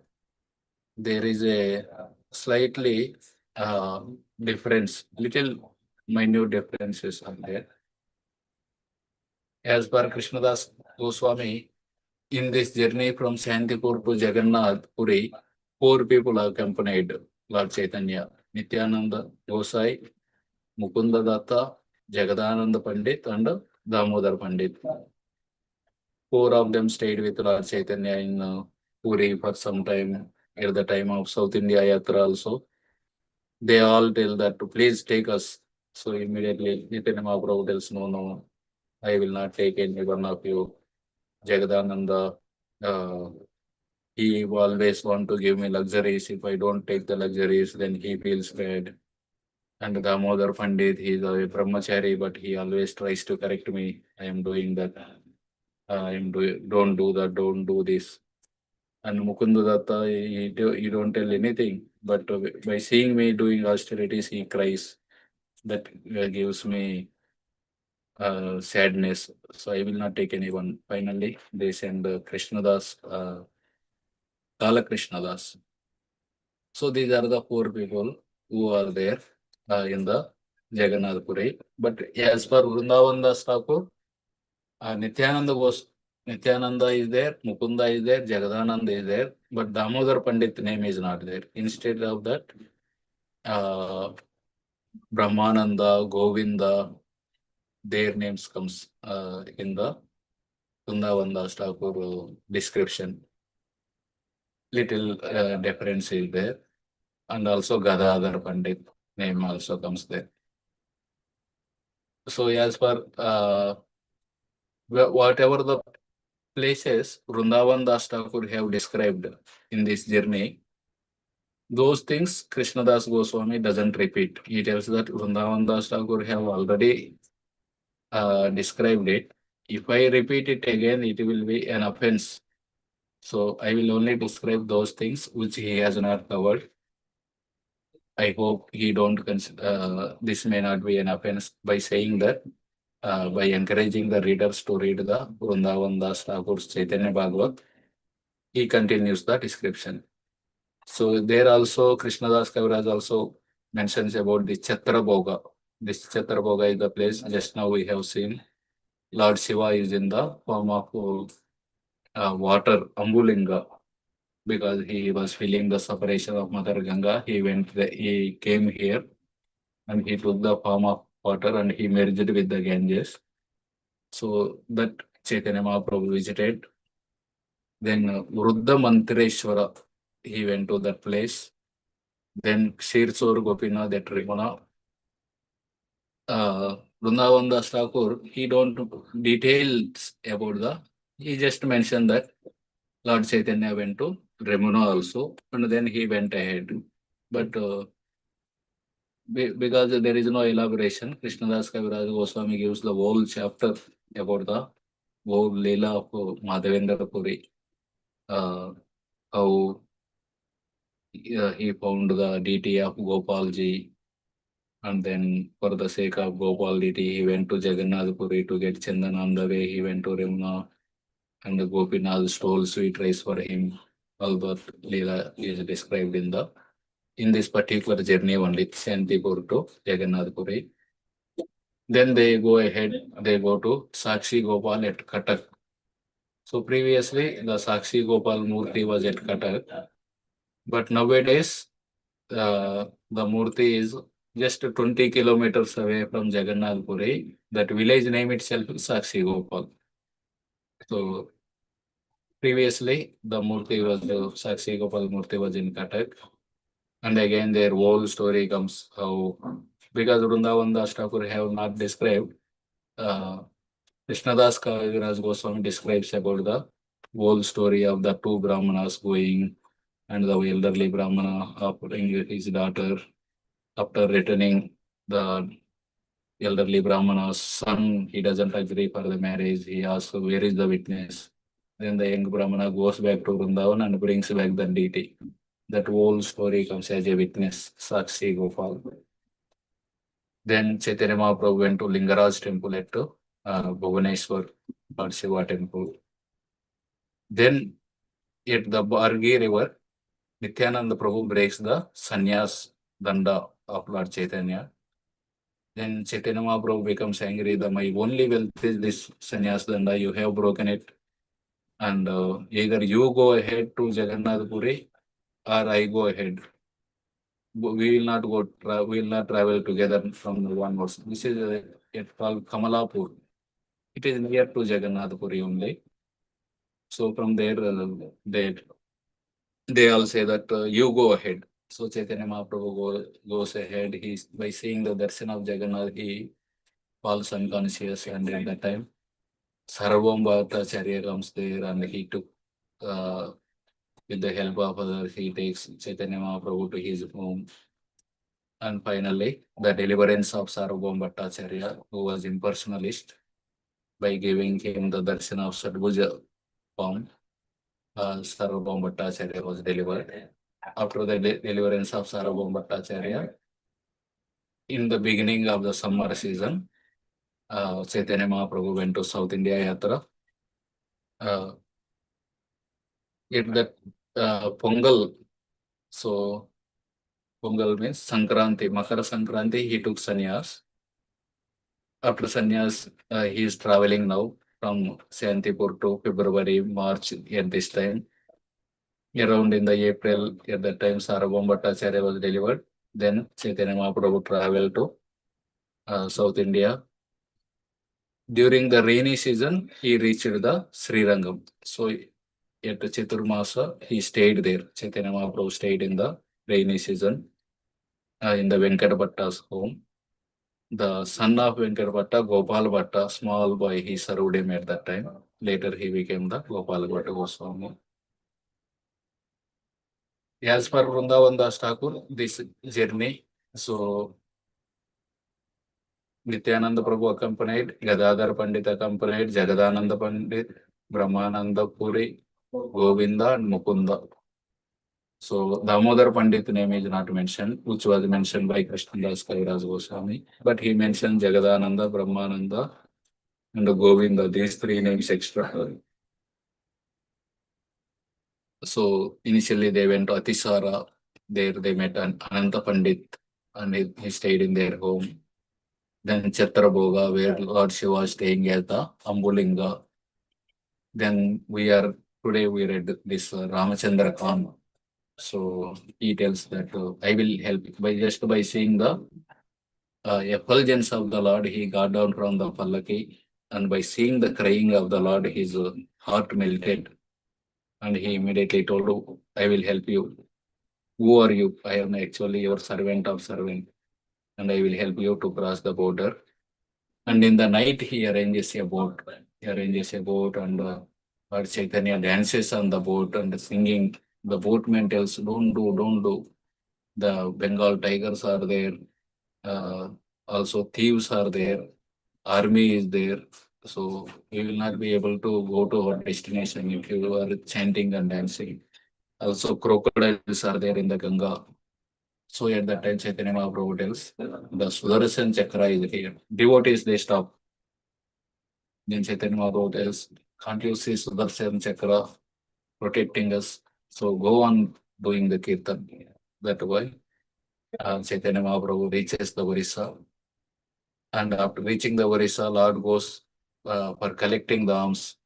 there is a slightly difference, little minute differences are there. As per Krishnadas Goswami, in this journey from Shantipur to Jagannath Puri, 4 people accompanied Lord Chaitanya: Nityananda Gosai, Mukunda Datta, Jagadananda Pandit, and Damodar Pandit. 4 of them stayed with Lord Chaitanya in Puri for some time at the time of South India Yatra also. They all tell that to please take us. So immediately Nityananda Mahaprabhu tells, no, I will not take any one of you. Jagadananda, he always want to give me luxuries. If I don't take the luxuries, then he feels bad. And Damodar Pandit, he is a brahmachari, but he always tries to correct me. I am doing that. Don't do that, don't do this. And Mukunda Datta, he don't tell anything. But by seeing me doing austerities, he cries. That gives me sadness. So I will not take anyone. Finally, they send Krishnadas, Kala Krishnadas. So these are the 4 people who are there in the Jagannath Puri. But as per Vrindavan Das Thakur, Nityananda is there, Mukunda is there, Jagadananda is there, but Damodar Pandit name is not there. Instead of that, Brahmananda, Govinda, their names comes in the Vrindavan Das Thakur description. Little difference is there. And also Gadadhar Pandit name also comes there. So as per whatever the places Vrindavan Das Thakur have described in this journey, those things Krishnadas Goswami doesn't repeat. He tells that Vrindavan Das Thakur have already described it. If I repeat it again, it will be an offense. So I will only describe those things which he has not covered. I hope he don't consider this may not be an offense by saying that. By encouraging the readers to read the Vrindavan Das Thakur's Caitanya Bhagavat, he continues the description. So there also Krishnadas Kaviraj also mentions about the Chhatra Bhoga. This Chhatra Bhoga is the place just now we have seen. Lord Shiva is in the form of water, Ambulinga, because he was feeling the separation of Mother Ganga. He came here and he took the form of water and he merged with the Ganges. So that Chaitanya Mahaprabhu visited. Then Vruddha Mantreshwara, he went to that place. Then Kshirsur Gopinath at Rimana. Vrindavan Das Thakur, he don't details about he just mentioned that Lord Chaitanya went to Remuna also, and then he went ahead. But because there is no elaboration, Krishnadas Kaviraj Goswami gives the whole chapter about the whole Leela of Madhavendra Puri. How he found the deity of Gopalji, and then for the sake of Gopal deity, he went to Jagannath Puri to get Chandan. On the way, he went to Remuna, and the Gopinath stole sweet rice for him. All that Leela is described in this particular journey only, Shantipur to Jagannath Puri. Then they go ahead, they go to Sakshi Gopal at Katak. So previously, the Sakshi Gopal Murti was at Katak, but nowadays, the Murti is just 20 kilometers away from Jagannath Puri. That village name itself is Sakshi Gopal. So previously, the Murti was Sakshi Gopal Murti was in Katak. And again, their whole story comes how, because Vrindavan Das Thakur have not described, Krishnadas Kaviraj Goswami describes about the whole story of the 2 Brahmanas going, and the elderly Brahmana offering his daughter. After returning, the elderly Brahmana's son, he doesn't agree for the marriage. He asks, where is the witness? Then the young Brahmana goes back to Vrindavan and brings back the deity. That whole story comes as a witness, Sakshi Gopal. Then Chaitanya Mahaprabhu went to Lingaraj temple at Bhubaneswar, Lord Shiva temple. Then At the Bargi river, Nityananda Prabhu breaks the sannyas danda of Lord Chaitanya. Then Chaitanya Mahaprabhu becomes angry that my only wealth is this sannyas danda, you have broken it. And either you go ahead to Jagannath Puri or I go ahead. We will not go. We will not travel together from the one verse. This is it called Kamalapur. It is near to Jagannath Puri only. So from there, they all say that you go ahead. So Chaitanya Mahaprabhu goes ahead. He's by seeing the darshan of Jagannath, he falls unconscious, and at that time, Sarvam Bhattacharya comes there, and he took, with the help of others, he takes Chaitanya Mahaprabhu to his home. And finally, the deliverance of Sarvabhauma Bhattacharya, who was impersonalist, by giving him the darshan of Sadbhuja form, Sarvabhauma Bhattacharya was delivered. After the deliverance of Sarvabhauma Bhattacharya, in the beginning of the summer season, Chaitanya Mahaprabhu went to South India Yatra. In that Pongal, so Pongal means Sankranti, Makara Sankranti, he took sannyas. After sannyas, he is traveling now from Santipur to February, March at this time. Around in the April, at that time, Sarvabhauma Bhattacharya was delivered. Then Chaitanya Mahaprabhu traveled to South India. During the rainy season, he reached the Srirangam. So at Chaturmasa, he stayed there. Chaitanya Mahaprabhu stayed in the rainy season in the Venkata home. The son of Venkata Bhatta, Gopal Bhatta, small boy, he served him at that time. Later, he became the Gopal Bhatta Goswami. As per Vrindavan Das Thakur, this journey, so Nityananda Prabhu accompanied, Gadadhar Pandit accompanied, Jagadananda Pandit, Brahmananda Puri, Govinda, and Mukunda. So Damodar Pandit name is not mentioned, which was mentioned by Krishnadas Kaviraj Goswami, but he mentioned Jagadananda, Brahmananda, and Govinda, these three names extra. So initially they went to Atisara, there they met an Ananta Pandit, and he stayed in their home. Then Chatrabhoga, where Lord Shiva was staying at the Ambulinga. Then today we read this Ramachandra Khan. So he tells that I will help by seeing the effulgence of the Lord, he got down from the Pallaki, and by seeing the crying of the Lord, his heart melted, and he immediately told, I will help you. Who are you? I am actually your servant of servant, and I will help you to cross the border. And in the night, he arranges a boat. And Lord Chaitanya dances on the boat and singing. The boatman tells, don't do. The Bengal tigers are there. Also thieves are there. Army is there. So we will not be able to go to our destination if you are chanting and dancing. Also crocodiles are there in the Ganga. So at that time Chaitanya Mahaprabhu tells, the Sudarshan Chakra is here. Devotees, they stop. Then Chaitanya Mahaprabhu tells, can't you see Sudarshan Chakra protecting us? So go on doing the kirtan. That way, Chaitanya Mahaprabhu reaches the Orissa. And after reaching the Orissa, Lord goes for collecting the alms.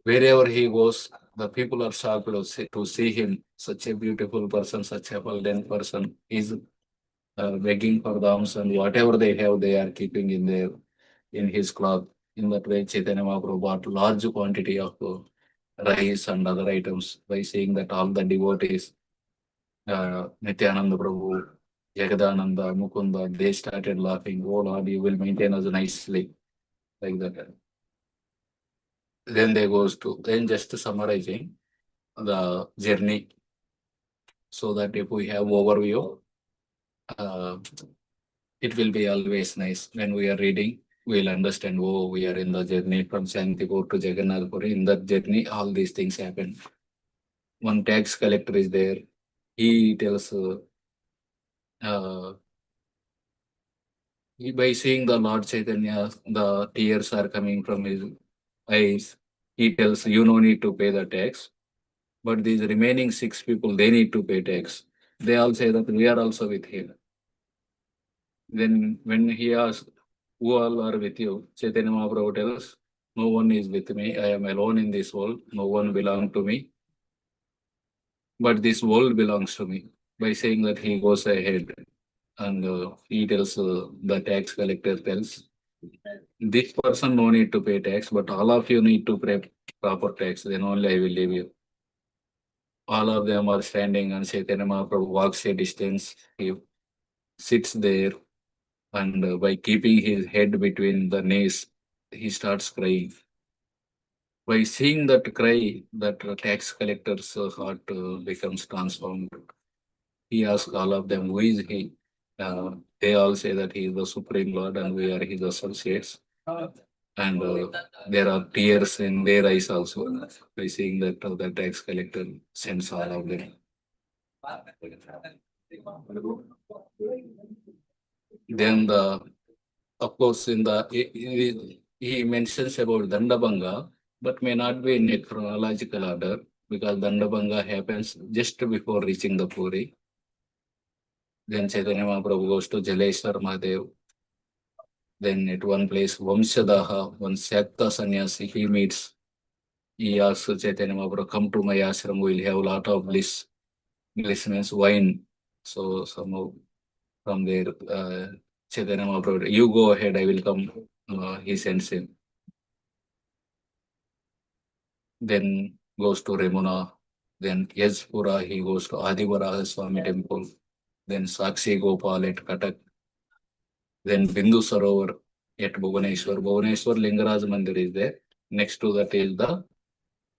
Wherever he goes, the people are shocked to see him, such a beautiful person, such a well-done person. He's begging for the alms, and whatever they have, they are keeping in his cloth. In that way, Chaitanya Mahaprabhu bought large quantity of rice and other items. By seeing that all the devotees, Nityananda Prabhu, Jagadananda, Mukunda, they started laughing. Oh Lord, you will maintain us nicely, like that. Then just summarizing the journey, so that if we have overview, it will be always nice when we are reading. We'll understand, oh, we are in the journey from Shantipur to Jagannath Puri. In that journey, all these things happen. One tax collector is there. He tells, by seeing the Lord Chaitanya, the tears are coming from his eyes. He tells, you no need to pay the tax. But these remaining 6 people, they need to pay tax. They all say that we are also with him. Then when he asks, who all are with you? Chaitanya Mahaprabhu tells, no one is with me. I am alone in this world. No one belongs to me. But this world belongs to me. By saying that, he goes ahead and he tells, the tax collector tells, this person no need to pay tax, but all of you need to pay proper tax. Then only I will leave you. All of them are standing, and Chaitanya Mahaprabhu walks a distance. He sits there, and by keeping his head between the knees, he starts crying. By seeing that cry, that tax collector's heart becomes transformed. He asks all of them, who is he? They all say that he is the Supreme Lord and we are his associates. And there are tears in their eyes also by seeing that the tax collector sends all of them. Then of course, in the he mentions about Dandabanga, but may not be in a chronological order because Dandabanga happens just before reaching the Puri. Then Chaitanya Mahaprabhu goes to Jaleshwar Mahadev. Then at one place, Vamshadaha, one Sakta sannyasi, he meets. He asks Chaitanya Mahaprabhu, come to my ashram, we'll have a lot of bliss. Bliss means wine. So somehow from there, Chaitanya Mahaprabhu, you go ahead, I will come. He sends him. Then goes to Remuna. Then Yajpura, he goes to Adivaraha Swami temple. Then Sakshi Gopal at Katak. Then Bindu Sarovar at Bhubaneswar. Bhubaneswar Lingaraj Mandir is there. Next to that is the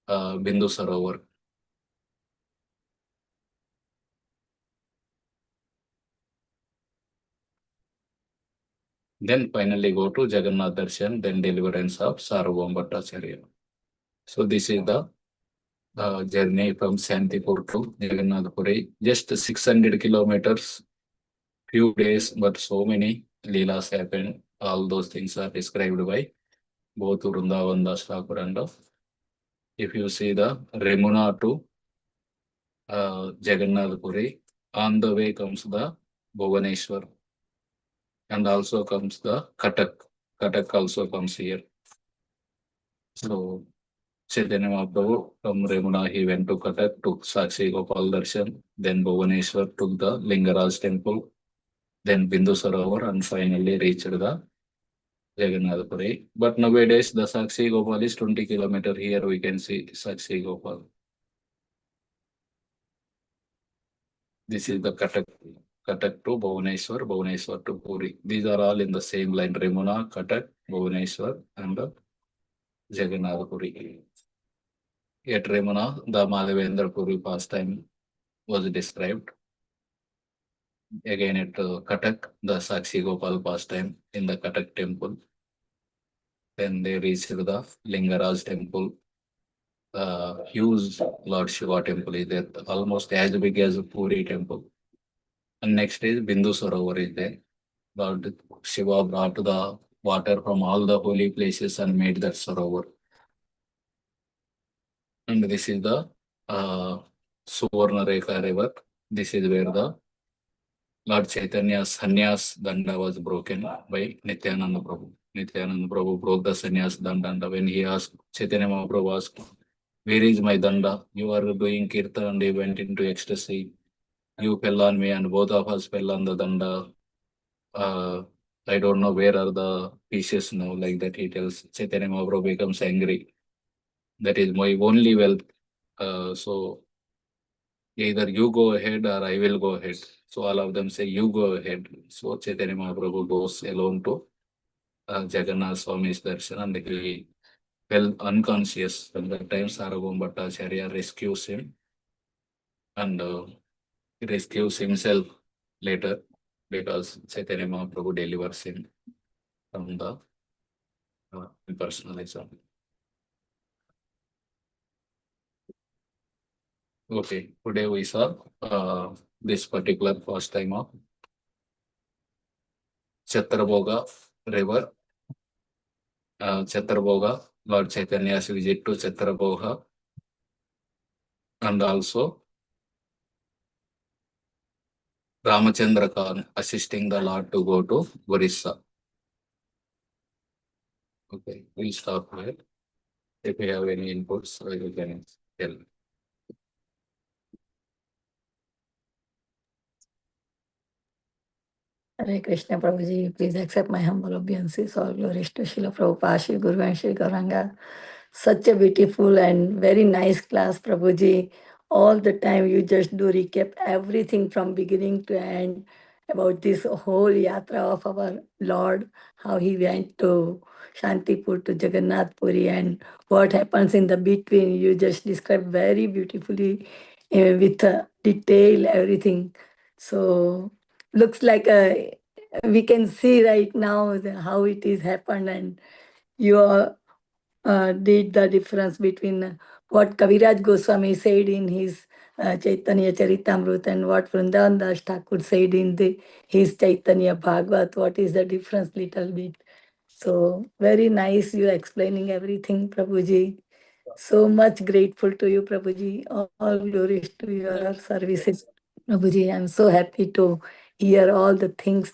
Bindu Sarovar. Then finally go to Jagannath Darshan, then deliverance of Sarvabhauma Bhattacharya. So this is the journey from Shantipur to Jagannath Puri. Just 600 kilometers, few days, but so many leelas happened. All those things are described by both Vrindavan Das Thakur and if you see the Remuna to Jagannath Puri, on the way comes the Bhubaneswar and also comes the Katak. Katak also comes here. So Chaitanya Mahaprabhu from Remuna, he went to Katak, took Sakshi Gopal Darshan, then Bhubaneswar took the Lingaraj temple, then Bindu Sarovar, and finally reached the Jagannath Puri. But nowadays the Sakshi Gopal is 20 kilometers. Here we can see Sakshi Gopal. This is the Katak to Bhubaneswar, Bhubaneswar to Puri. These are all in the same line, Remuna, Katak, Bhubaneswar, and Jagannath Puri. At Remuna, the Madhavendra Puri pastime was described. Again at Katak, the Sakshi Gopal pastime in the Katak temple. Then they reached the Lingaraj temple. Huge Lord Shiva temple is there, almost as big as a Puri temple. And next is Bindu Sarovar is there. Lord Shiva brought the water from all the holy places and made that Sarovar. And this is the Suvarna Rekha river. This is where the Lord Chaitanya's sannyas danda was broken by Nityananda Prabhu. Nityananda Prabhu broke the sannyas danda when he asked, Chaitanya Mahaprabhu asked, where is my danda? You are doing kirtan and he went into ecstasy. You fell on me and both of us fell on the danda. I don't know where are the pieces now, like that he tells. Chaitanya Mahaprabhu becomes angry. That is my only wealth. So either you go ahead or I will go ahead. So all of them say, you go ahead. So Chaitanya Mahaprabhu goes alone to Jagannath Swami's darshan and he fell unconscious. At that time, Sarvabhauma Bhattacharya rescues him and rescues himself later because Chaitanya Mahaprabhu delivers him from the impersonalism. Okay, today we saw this particular pastime of Chatrabhoga river. Chatrabhoga, Lord Chaitanya's visit to Chatrabhoga. and also Ramachandra Khan assisting the Lord to go to Orissa. Okay, we'll stop here. If you have any inputs, you can tell. Hare Krishna Prabhuji, please accept my humble obeisances. All glories to Srila Prabhupada, Shri Guru and Shri Gauranga. Such a beautiful and very nice class, Prabhuji. All the time you just do recap everything from beginning to end about this whole yatra of our Lord, how he went to Shantipur to Jagannath Puri and what happens in the between. You just describe very beautifully with detail everything. So looks like we can see right now how it is happened, and you did the difference between what Kaviraj Goswami said in his Chaitanya Charitamrut and what Vrindavan Das Thakur said in his Chaitanya Bhagavat. What is the difference little bit? So very nice you explaining everything, Prabhuji. So much grateful to you, Prabhuji. All glories to your services, Prabhuji. I'm so happy to hear all the things.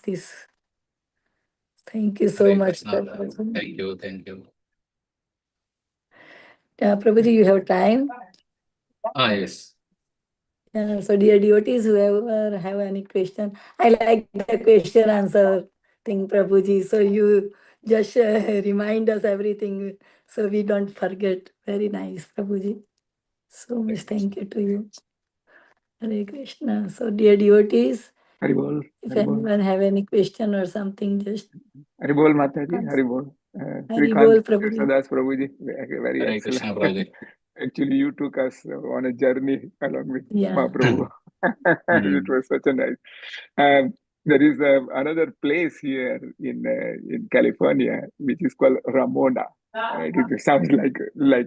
Thank you so Hare much, Krishna. Prabhuji. Thank you, thank you. Prabhuji, you have time? Yes. So dear devotees, whoever have any question, I like the question answer thing, Prabhuji. So you just remind us everything so we don't forget. Very nice, Prabhuji. So much thank you to you. Hare Krishna. So dear devotees, Haribol, if Haribol, anyone have any question or something, just Haribol Mataji, ask. Haribol. Hari Srikanth bol, Prabhuji. Krishnadas Prabhuji, very Hare excellent. Krishna, Prabhuji. Actually, you took us on a journey along with Yeah. Mahaprabhu. It was such a nice. Um, there is another place here in California which is called Ramona. It sounds like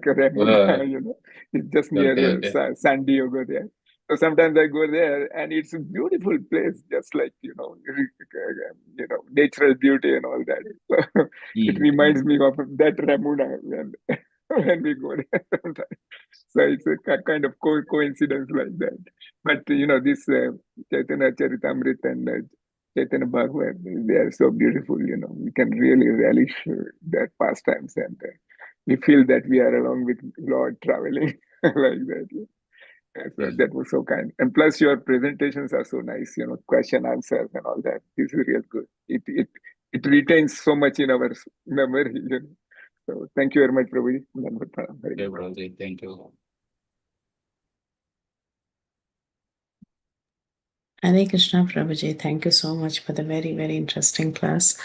a Ramona, you know. It's just near Okay, okay. San Diego there. So sometimes I go there, and it's a beautiful place, just like natural beauty and all that. So it reminds me of that Ramona when we go there sometimes. So it's a kind of coincidence like that. But this Chaitanya Charitamrita and Chaitanya Bhagavat, they are so beautiful. We can really relish their pastimes, and we feel that we are along with Lord traveling like that. So that was so kind. And plus, your presentations are so nice. Question answers and all that. This is real good. It retains so much in our memory. So thank you very much, Prabhuji. Dandavat pranam very Okay, much. Prabhuji, thank you. Hare Krishna Prabhuji, thank you so much for the very, very interesting class.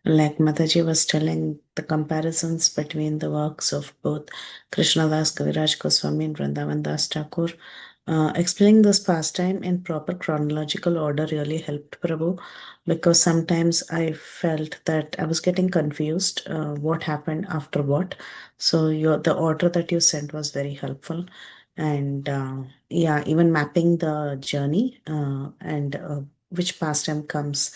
Like Mataji was telling, the comparisons between the works of both Krishnadas Kaviraj Goswami and Vrindavan Das Thakur, explaining this pastime in proper chronological order really helped Prabhu, because sometimes I felt that I was getting confused what happened after what. So the order that you sent was very helpful. And yeah, even mapping the journey and which pastime comes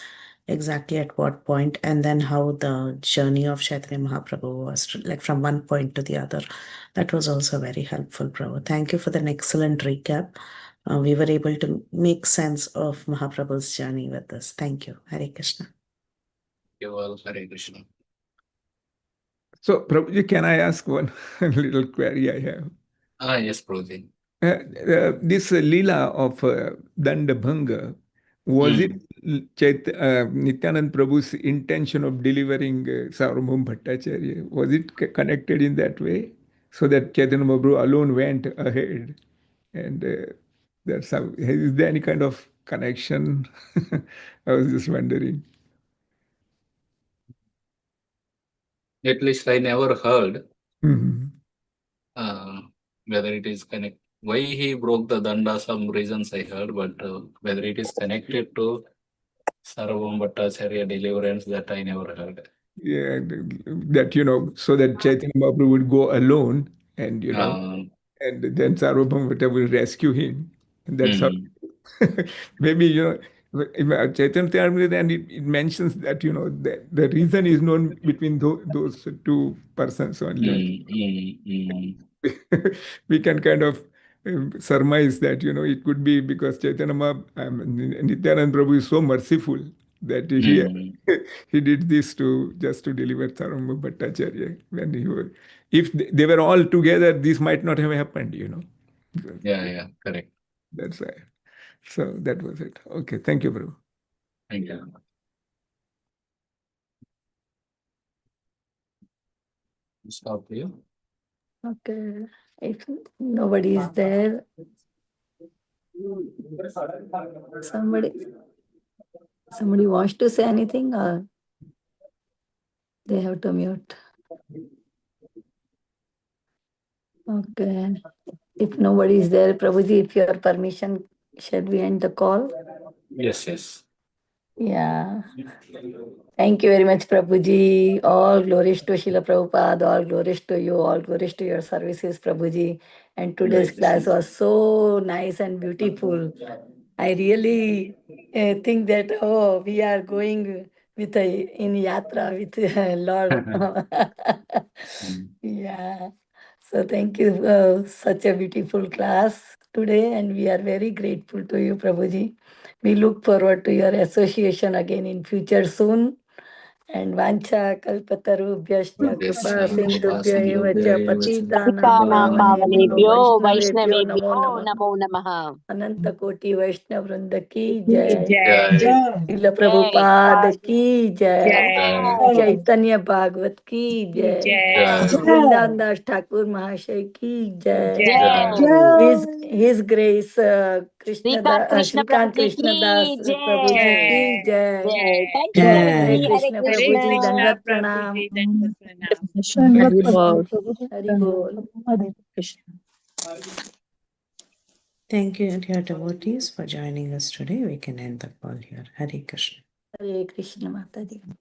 exactly at what point, and then how the journey of Chaitanya Mahaprabhu was like from one point to the other. That was also very helpful, Prabhu. Thank you for the excellent recap. We were able to make sense of Mahaprabhu's journey with this. Thank you. Hare Krishna. You all, Hare Krishna. So, Prabhuji, can I ask one little query I have? Yes, Prabhuji. This Leela of Dandabhanga, was it Nityanand Prabhu's intention of delivering Sarvabhauma Bhattacharya? Was it connected in that way? So that Chaitanya Mahaprabhu alone went ahead? And that's how, is there any kind of connection? I was just wondering. At least I never heard Mhm. whether it is connected. Why he broke the danda, some reasons I heard, but whether it is connected to Sarvam Bhattacharya deliverance, that I never heard. Yeah, that, so that Chaitanya Mahaprabhu would go alone and, and then Sarvabhauma will rescue him. And that's how, Hmm. maybe, in Chaitanya Charitamrita, and it mentions that, the reason is known between those two persons only. I think. Hmm. We can kind of surmise that, it could be because Chaitanya Nityananda Prabhu is so merciful that he did this just to deliver Sarvabhauma Bhattacharya. When if they were all together, this might not have happened, Yeah, correct. That's why. So that was it. Okay, thank you, Prabhu. Thank you. Stop here. Okay. If nobody is there, somebody wants to say anything, or they have to mute. Okay. If nobody is there, Prabhuji, if your permission, shall we end the call? Yes. Yeah. Thank you very much, Prabhuji. All glories to Srila Prabhupada, all glories to you, all glories to your services, Prabhuji. And today's class was so nice and beautiful. I really think that, we are going in Yatra with Lord. Yeah. So thank you, such a beautiful class today, and we are very grateful to you, Prabhuji. We look forward to your association again in future soon. And Vancha Kalpatarubhyascha Kripa Sindhubhya eva cha Patitanam Pitanam Pavanebhyo Pavanebhyo Vaishnavebhyo Namo Vaishnavebhyo Namah. Namo Namaha. Ananta Koti Vaishnav Vrinda ki Jai. Jai. Srila Jai. Prabhupada ki Jai. Jai. Chaitanya Bhagavat ki Jai. Jai. Vrindavan Das Thakur Mahashay ki Jai. Jai. His Grace Srikanth Shrikant Krishna Krishna Das Prabhuji ki Prabhuji Jai. ki Jai. Jai. Thank you, Hare Mataji. Jai. Hare Krishna Krishna. Prabhuji Dandat Pranam. Hari Bol. Thank you, dear devotees, for joining us today. We can end the call here. Hare Krishna. Hare Krishna Mataji.